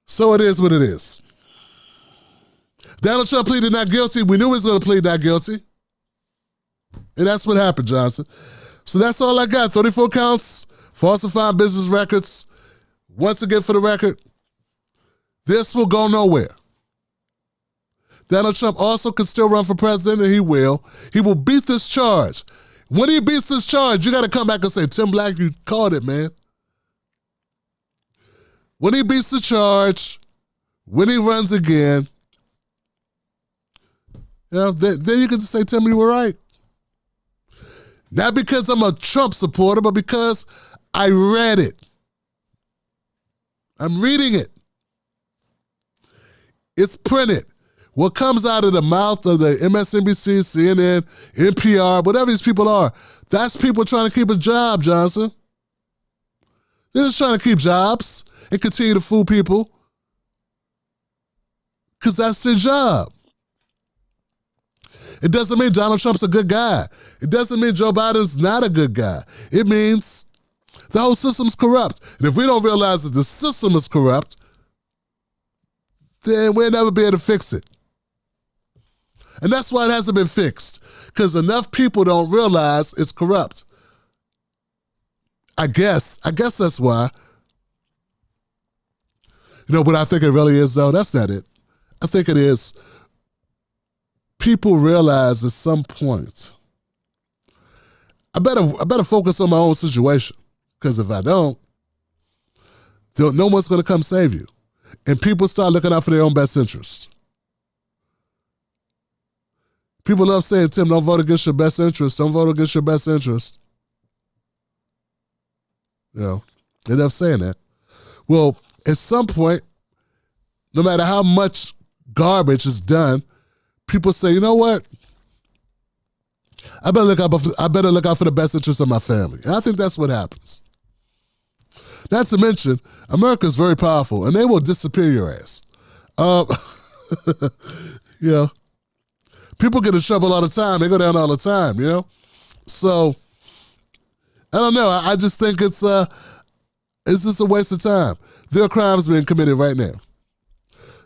S3: So it is what it is. Donald Trump pleaded not guilty. We knew he was going to plead not guilty. And that's what happened, Johnson. So that's all I got. 34 counts, falsifying business records. Once again, for the record, this will go nowhere. Donald Trump also can still run for president, and he will. He will beat this charge. When he beats this charge, you got to come back and say, Tim Black, you called it, man. when he beats the charge, when he runs again, then you can just say, Tim, you were right. Not because I'm a Trump supporter, but because I read it. I'm reading it. It's printed. What comes out of the mouth of the MSNBC, CNN, NPR, whatever these people are, that's people trying to keep a job, Johnson. They're just trying to keep jobs and continue to fool people because that's their job. It doesn't mean Donald Trump's a good guy. It doesn't mean Joe Biden's not a good guy. It means the whole system's corrupt. And if we don't realize that the system is corrupt, then we'll never be able to fix it. And that's why it hasn't been fixed, because enough people don't realize it's corrupt. I guess that's why. You know what I think it really is, though? That's not it. I think it is people realize at some point, I better focus on my own situation, because if I don't, no one's going to come save you. And people start looking out for their own best interests. People love saying, Tim, don't vote against your best interest. Don't vote against your best interest. They love saying that. Well, at some point, no matter how much garbage is done, people say, you know what? I better look out for the best interest of my family. And I think that's what happens. Not to mention, America's very powerful, and they will disappear your ass. People get in trouble all the time. They go down all the time, So, I don't know. I just think it's just a waste of time. There are crimes being committed right now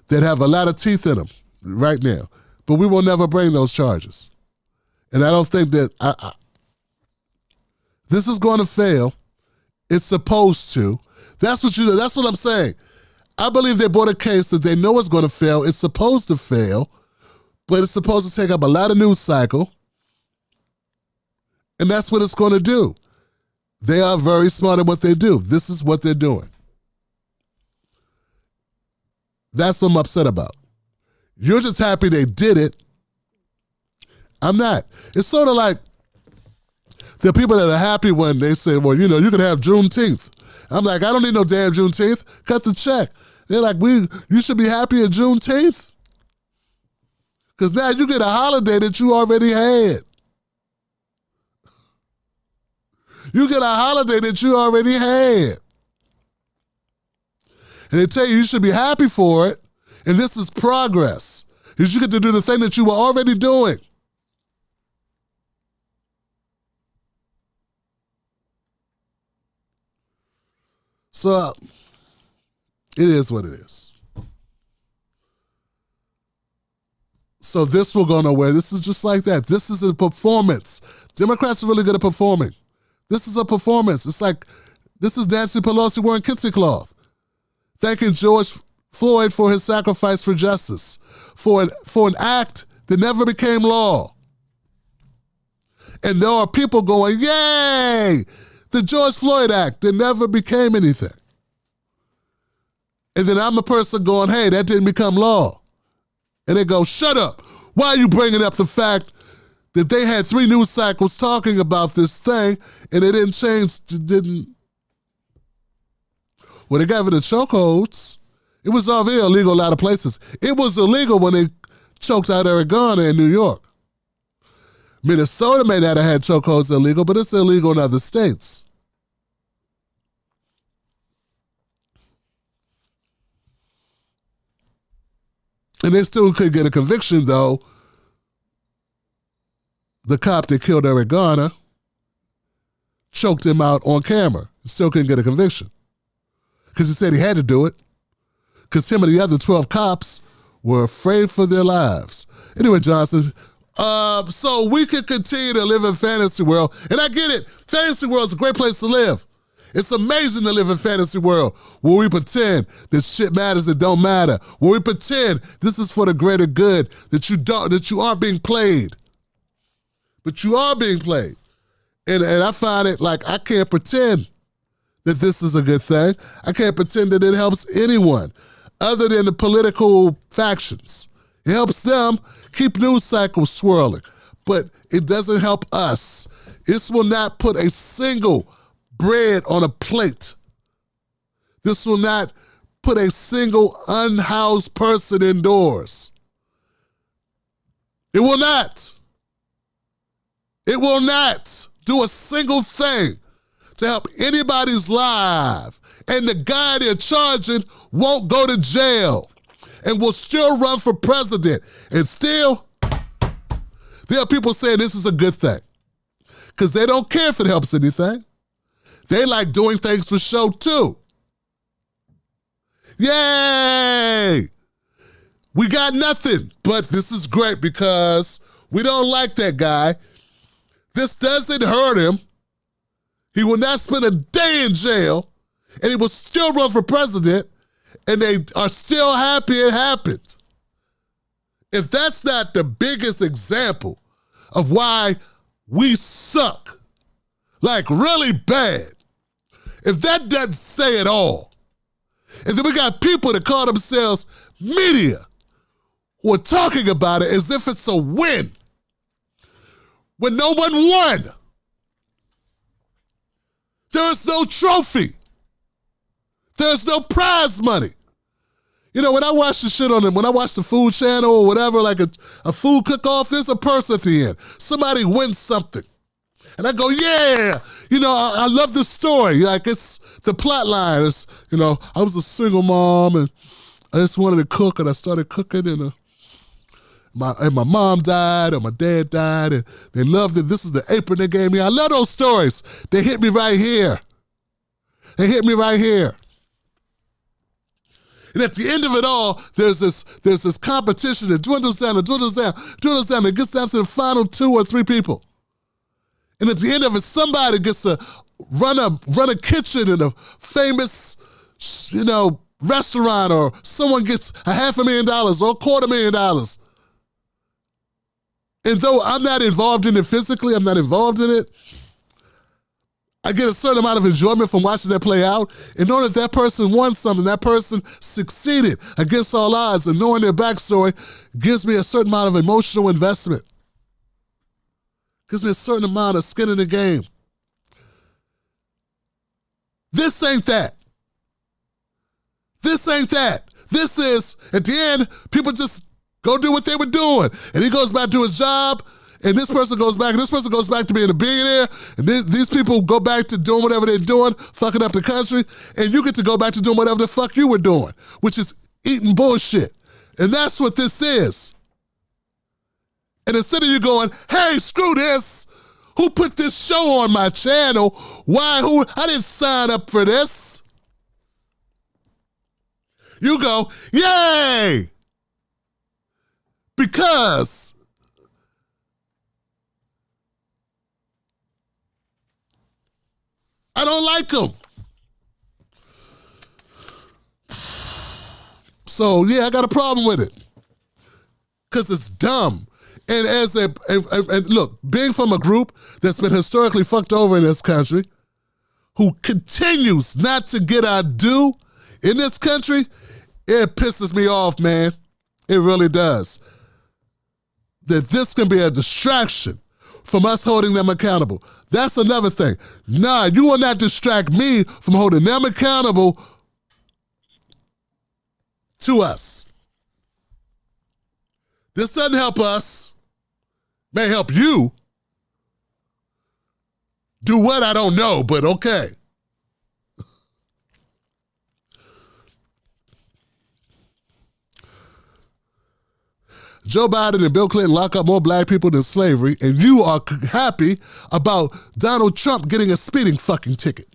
S3: that have a lot of teeth in them right now. But we will never bring those charges. And I don't think that this is going to fail. It's supposed to. That's what I'm saying. I believe they brought a case that they know is going to fail. It's supposed to fail, but it's supposed to take up a lot of news cycle. And that's what it's going to do. They are very smart at what they do. This is what they're doing. That's what I'm upset about. You're just happy they did it. I'm not. It's sort of like the people that are happy when they say, well, you can have Juneteenth. I'm like, I don't need no damn Juneteenth. Cut the check. They're like, you should be happy at Juneteenth. Because now you get a holiday that you already had. You get a holiday that you already had. And they tell you should be happy for it. And this is progress. Because you get to do the thing that you were already doing. So, it is what it is. So this will go nowhere. This is just like that. This is a performance. Democrats are really good at performing. This is a performance. It's like, this is Nancy Pelosi wearing kitsy cloth. Thanking George Floyd for his sacrifice for justice, for an act that never became law. And there are people going, yay! The George Floyd Act that never became anything. And then I'm a person going, hey, that didn't become law. And they go, shut up. Why are you bringing up the fact that they had 3 news cycles talking about this thing and it didn't change, Well, they got rid of chokeholds. It was already illegal in a lot of places. It was illegal when they choked out Eric Garner in New York. Minnesota may not have had chokeholds illegal, but it's illegal in other states. And they still could get a conviction, though. The cop that killed Eric Garner choked him out on camera. Still couldn't get a conviction. Because he said he had to do it. Because him and the other 12 cops were afraid for their lives. Anyway, Johnson, so we can continue to live in fantasy world. And I get it. Fantasy world is a great place to live. It's amazing to live in fantasy world where we pretend that shit matters that don't matter. Where we pretend this is for the greater good, that you aren't being played. But you are being played. And I find it like I can't pretend that this is a good thing. I can't pretend that it helps anyone other than the political factions. It helps them keep news cycles swirling, but it doesn't help us. This will not put a single bread on a plate. This will not put a single unhoused person indoors. It will not. It will not do a single thing to help anybody's life. And the guy they're charging won't go to jail and will still run for president. And still, there are people saying this is a good thing because they don't care if it helps anything. They like doing things for show too. Yay! We got nothing, but this is great because we don't like that guy. This doesn't hurt him. He will not spend a day in jail, and he will still run for president, and they are still happy it happened. If that's not the biggest example of why we suck, like really bad, if that doesn't say it all, and then we got people that call themselves media who are talking about it as if it's a win, when no one won. There is no trophy. There's no prize money. You know, when I watch the shit on them, when I watch the Food Channel or whatever, like a food cook-off, there's a purse at the end. Somebody wins something. And I go, yeah, you know, I love this story. Like, it's the plot line. It's, you know, I was a single mom and I just wanted to cook and I started cooking and my mom died or my dad died and they loved it. This is the apron they gave me. I love those stories. They hit me right here. They hit me right here. And at the end of it all, there's this competition that dwindles down, it gets down to the final 2 or 3 people. And at the end of it, somebody gets to run a kitchen in a famous, you know, restaurant, or someone gets $500,000 or $250,000. And though I'm not involved in it physically, I'm not involved in it, I get a certain amount of enjoyment from watching that play out. And knowing that person won something, that person succeeded against all odds, and knowing their backstory gives me a certain amount of emotional investment. Gives me a certain amount of skin in the game. This ain't that. This ain't that. This is, at the end, people just go do what they were doing. And he goes back to his job, and this person goes back, and this person goes back to being a billionaire, and these people go back to doing whatever they're doing, fucking up the country, and you get to go back to doing whatever the fuck you were doing, which is eating bullshit. And that's what this is. And instead of you going, hey, screw this, who put this show on my channel? Why, who? I didn't sign up for this. You go, yay! Because I don't like them. So, yeah, I got a problem with it. Because it's dumb. And and look, being from a group that's been historically fucked over in this country, who continues not to get our due in this country, it pisses me off, man. It really does. That this can be a distraction from us holding them accountable. That's another thing. Nah, you will not distract me from holding them accountable to us. This doesn't help us. May help you. Do what? I don't know, but okay. Joe Biden and Bill Clinton lock up more black people than slavery, and you are happy about Donald Trump getting a speeding fucking ticket.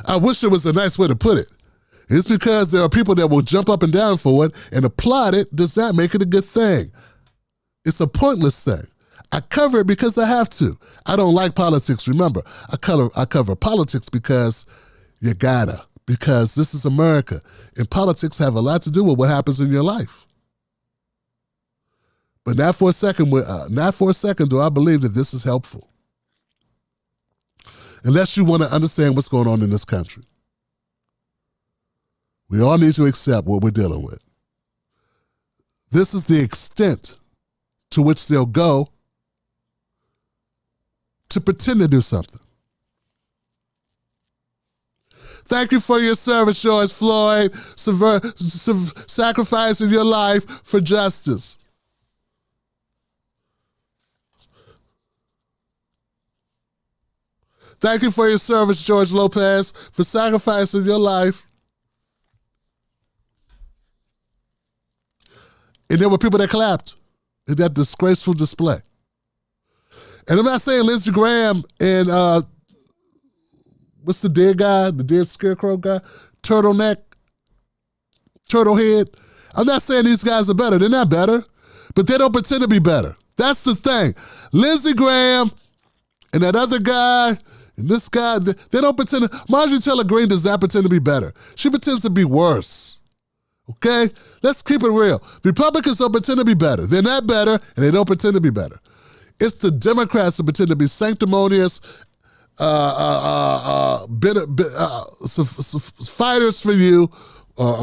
S3: I wish there was a nice way to put it. It's because there are people that will jump up and down for it, and applaud it does not make it a good thing. It's a pointless thing. I cover it because I have to. I don't like politics. Remember, I cover politics because you gotta, because this is America, and politics have a lot to do with what happens in your life. But not for a second do I believe that this is helpful. Unless you want to understand what's going on in this country. We all need to accept what we're dealing with. This is the extent to which they'll go to pretend to do something. Thank you for your service, George Floyd, sacrificing your life for justice. Thank you for your service, George Lopez, for sacrificing your life. And there were people that clapped in that disgraceful display. And I'm not saying Lindsey Graham and what's the dead guy, the dead scarecrow guy? Turtlehead. I'm not saying these guys are better. They're not better, but they don't pretend to be better. That's the thing. Lindsey Graham and that other guy and this guy, they don't pretend. Marjorie Taylor Greene does not pretend to be better. She pretends to be worse. Okay? Let's keep it real. Republicans don't pretend to be better. They're not better, and they don't pretend to be better. It's the Democrats that pretend to be sanctimonious, fighters for you,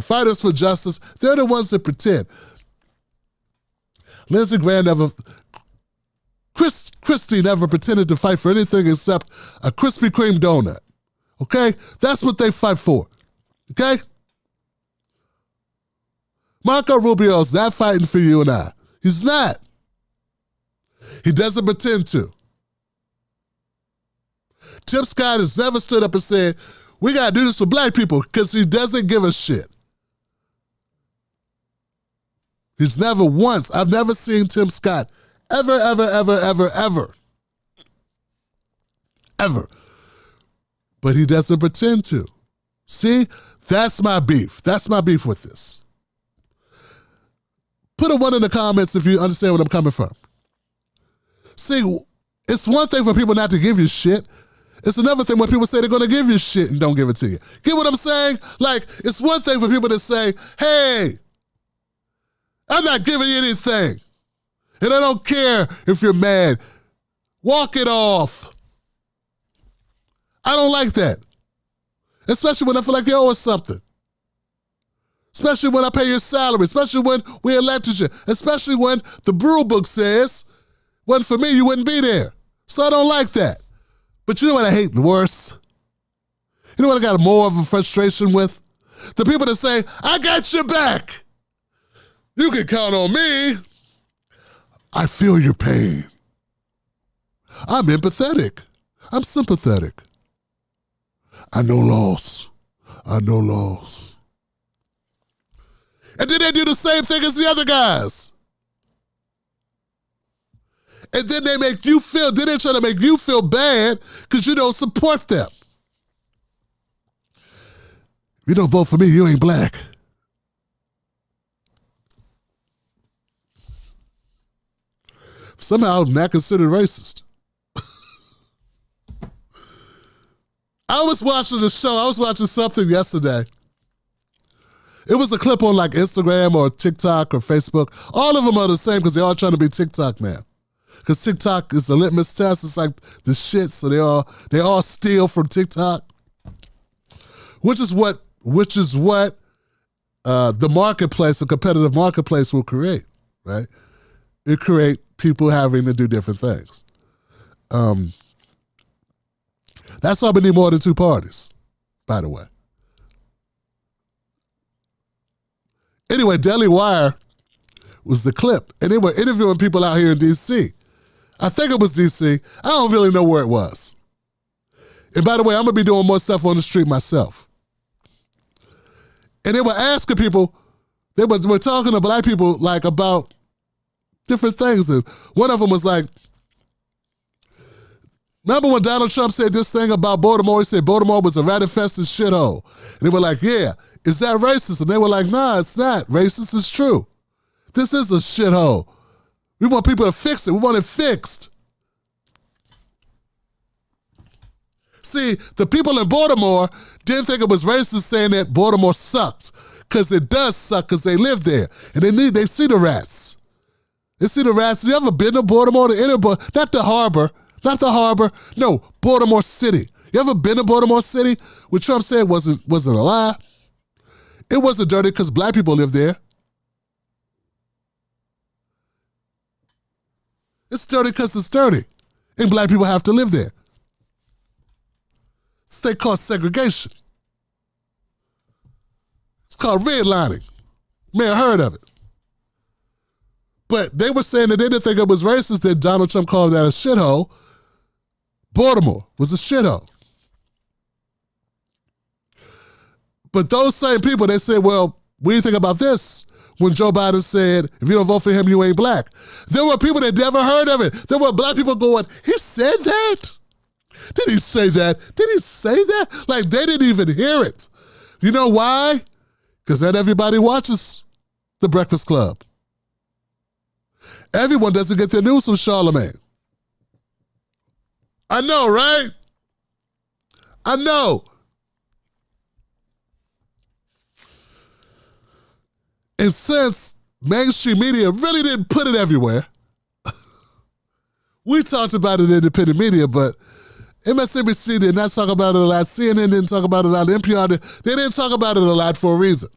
S3: fighters for justice. They're the ones that pretend. Lindsey Graham Christie never pretended to fight for anything except a Krispy Kreme donut. Okay? That's what they fight for. Okay? Marco Rubio's not fighting for you and I. He's not. He doesn't pretend to. Tim Scott has never stood up and said, we got to do this for black people, because he doesn't give a shit. He's never once, I've never seen Tim Scott ever. But he doesn't pretend to. See, that's my beef. That's my beef with this. Put a 1 in the comments if you understand where I'm coming from. See, it's one thing for people not to give you shit. It's another thing when people say they're going to give you shit and don't give it to you. Get what I'm saying? Like, it's one thing for people to say, hey, I'm not giving you anything. And I don't care if you're mad. Walk it off. I don't like that. Especially when I feel like you owe us something. Especially when I pay your salary. Especially when we elected you. Especially when the Brew Book says, wasn't for me, you wouldn't be there. So I don't like that. But you know what I hate worse? You know what I got more of a frustration with? The people that say, I got your back. You can count on me. I feel your pain. I'm empathetic. I'm sympathetic. I know loss. I know loss. And then they do the same thing as the other guys. And then they make you feel, then they try to make you feel bad because you don't support them. If you don't vote for me, you ain't black. Somehow not considered racist. I was watching something yesterday. It was a clip on like Instagram or TikTok or Facebook. All of them are the same because they're all trying to be TikTok now. Because TikTok is a litmus test. It's like the shit, so they all steal from TikTok. Which is what the marketplace, the competitive marketplace will create, right? It create people having to do different things. That's why we need more than two parties, by the way. Anyway, Daily Wire was the clip, and they were interviewing people out here in D.C. I think it was D.C. I don't really know where it was. And by the way, I'm going to be doing more stuff on the street myself. And they were asking people, they were talking to black people like about different things. And one of them was like, remember when Donald Trump said this thing about Baltimore? He said Baltimore was a rat-infested shithole. And they were like, yeah, is that racist? And they were like, nah, it's not racist. It's true. This is a shithole. We want people to fix it. We want it fixed. See, the people in Baltimore didn't think it was racist saying that Baltimore sucked, because it does suck because they live there. And they see the rats. They see the rats. You ever been to Baltimore, the inner, not the harbor, no, Baltimore City. You ever been to Baltimore City? What Trump said wasn't a lie. It wasn't dirty because black people live there. It's dirty because it's dirty. And black people have to live there. It's they call segregation. It's called redlining. May have heard of it. But they were saying that they didn't think it was racist that Donald Trump called that a shithole. Baltimore was a shithole. But those same people, they said, well, what do you think about this? When Joe Biden said, if you don't vote for him, you ain't black. There were people that never heard of it. There were black people going, he said that? Did he say that? Did he say that? Like, they didn't even hear it. You know why? Because not everybody watches The Breakfast Club. Everyone doesn't get their news from Charlemagne. I know, right? I know. And since mainstream media really didn't put it everywhere, we talked about it in independent media, but MSNBC did not talk about it a lot. CNN didn't talk about it a lot. NPR they didn't talk about it a lot for a reason,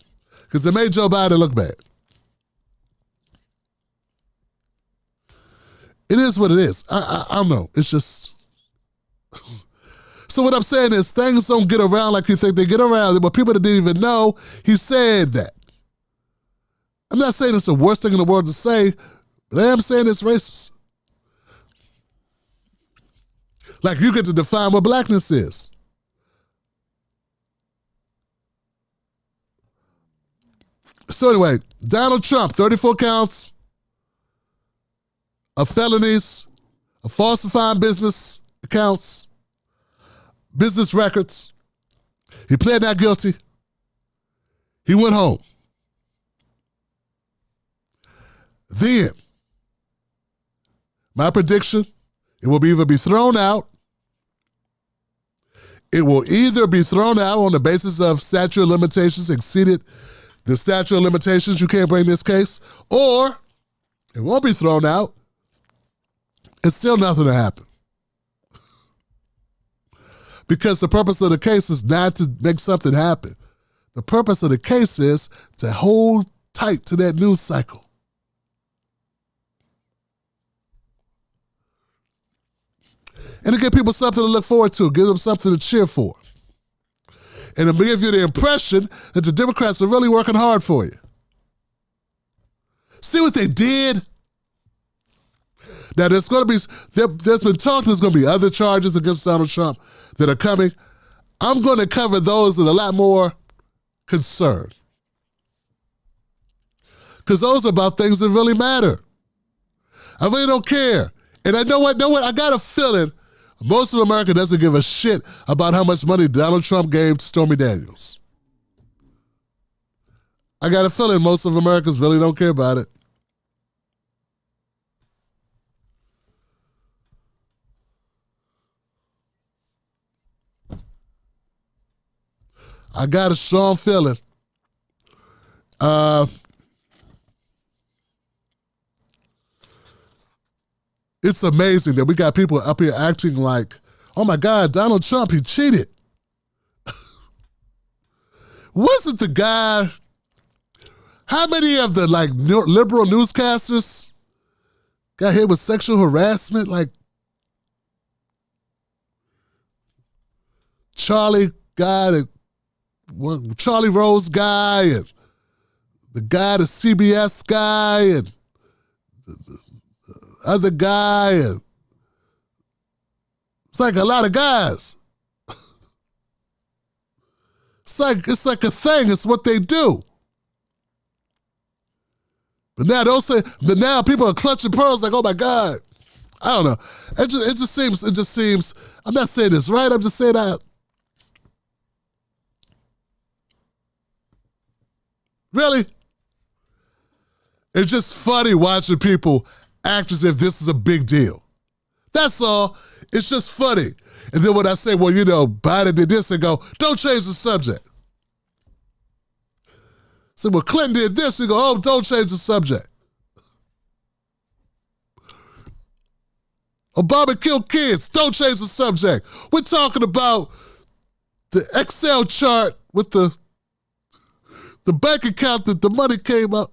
S3: because it made Joe Biden look bad. It is what it is. I don't know. It's just... So what I'm saying is things don't get around like you think they get around. But people that didn't even know, he said that. I'm not saying it's the worst thing in the world to say, but I am saying it's racist. Like, you get to define what blackness is. So anyway, Donald Trump, 34 counts of felonies, of falsifying business accounts, business records. He pled not guilty. He went home. Then, my prediction, it will either be thrown out. It will either be thrown out on the basis of statute of limitations, exceeded the statute of limitations, you can't bring this case, or it won't be thrown out. It's still nothing to happen. Because the purpose of the case is not to make something happen. The purpose of the case is to hold tight to that news cycle. And to give people something to look forward to, give them something to cheer for. And to give you the impression that the Democrats are really working hard for you. See what they did? Now, there's been talk there's going to be other charges against Donald Trump that are coming. I'm going to cover those with a lot more concern. Because those are about things that really matter. I really don't care. And I know what? I got a feeling most of America doesn't give a shit about how much money Donald Trump gave to Stormy Daniels. I got a feeling most of Americans really don't care about it. I got a strong feeling. It's amazing that we got people up here acting like, oh my God, Donald Trump, he cheated. Wasn't the guy, how many of the liberal newscasters got hit with sexual harassment? Like Charlie Rose guy, and the guy, the CBS guy, and the other guy, and it's like a lot of guys. It's like a thing. It's what they do. But now people are clutching pearls like, oh my God. I don't know. It just seems, I'm not saying this right, I'm just saying that. Really? It's just funny watching people act as if this is a big deal. That's all. It's just funny. And then when I say, well, Biden did this, they go, don't change the subject. So, well, Clinton did this, you go, oh, don't change the subject. Obama killed kids. Don't change the subject. We're talking about the Excel chart with the bank account that the money came up.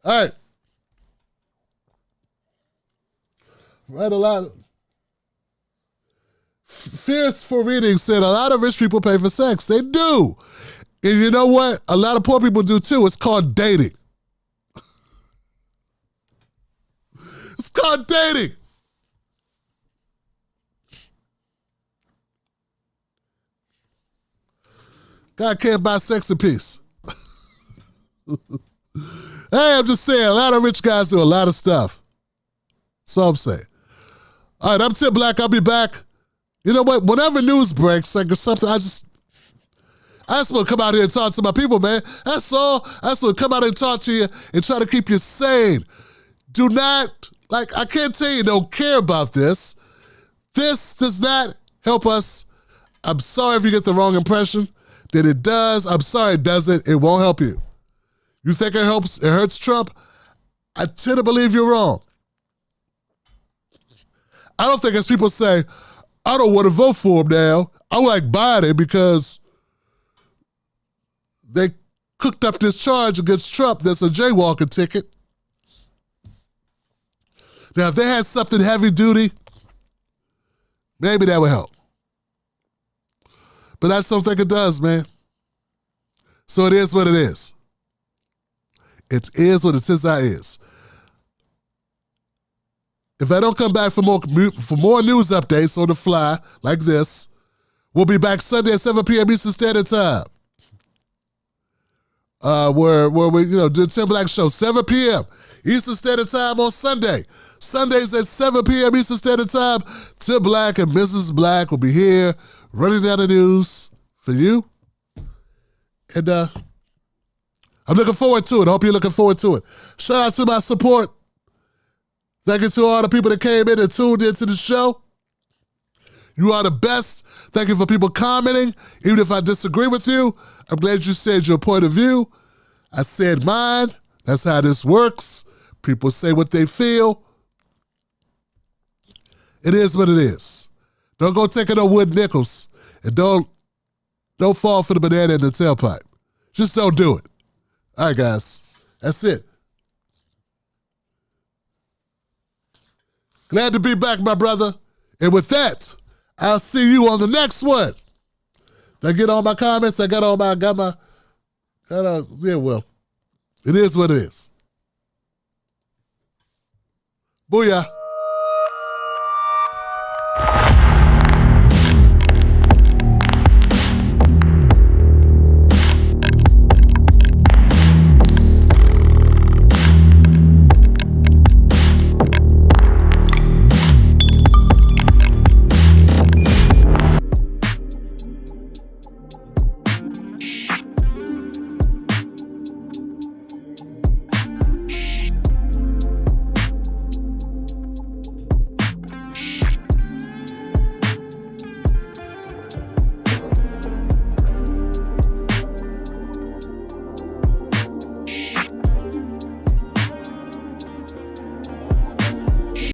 S3: All right. Read a lot. Fierce for Reading said a lot of rich people pay for sex. They do. And you know what? A lot of poor people do too. It's called dating. It's called dating. God can't buy sex in peace. Hey, I'm just saying, a lot of rich guys do a lot of stuff. So I'm saying. All right, I'm Tim Black. I'll be back. You know what? Whenever news breaks, like something, I just want to come out here and talk to my people, man. That's all. I just want to come out and talk to you and try to keep you sane. Do not, I can't tell you don't care about this. This does not help us. I'm sorry if you get the wrong impression that it does. I'm sorry it doesn't. It won't help you. You think it helps? It hurts Trump? I tend to believe you're wrong. I don't think as people say, I don't want to vote for him now. I like Biden because they cooked up this charge against Trump that's a jaywalking ticket. Now, if they had something heavy duty, maybe that would help. But I just don't think it does, man. So it is what it is. It is what it says I is. If I don't come back for more news updates on the fly like this, we'll be back Sunday at 7 p.m. Eastern Standard Time. Where we do the Tim Black Show, 7 p.m. Eastern Standard Time on Sunday. Sundays at 7 p.m. Eastern Standard Time. Tim Black and Mrs. Black will be here running down the news for you. And I'm looking forward to it. I hope you're looking forward to it. Shout out to my support. Thank you to all the people that came in and tuned into the show. You are the best. Thank you for people commenting. Even if I disagree with you, I'm glad you said your point of view. I said mine. That's how this works. People say what they feel. It is what it is. Don't go taking no wood nickels. And don't fall for the banana in the tailpipe. Just don't do it. All right, guys. That's it. Glad to be back, my brother. And with that, I'll see you on the next one. Did I get all my comments? Yeah, well, it is what it is. Booyah.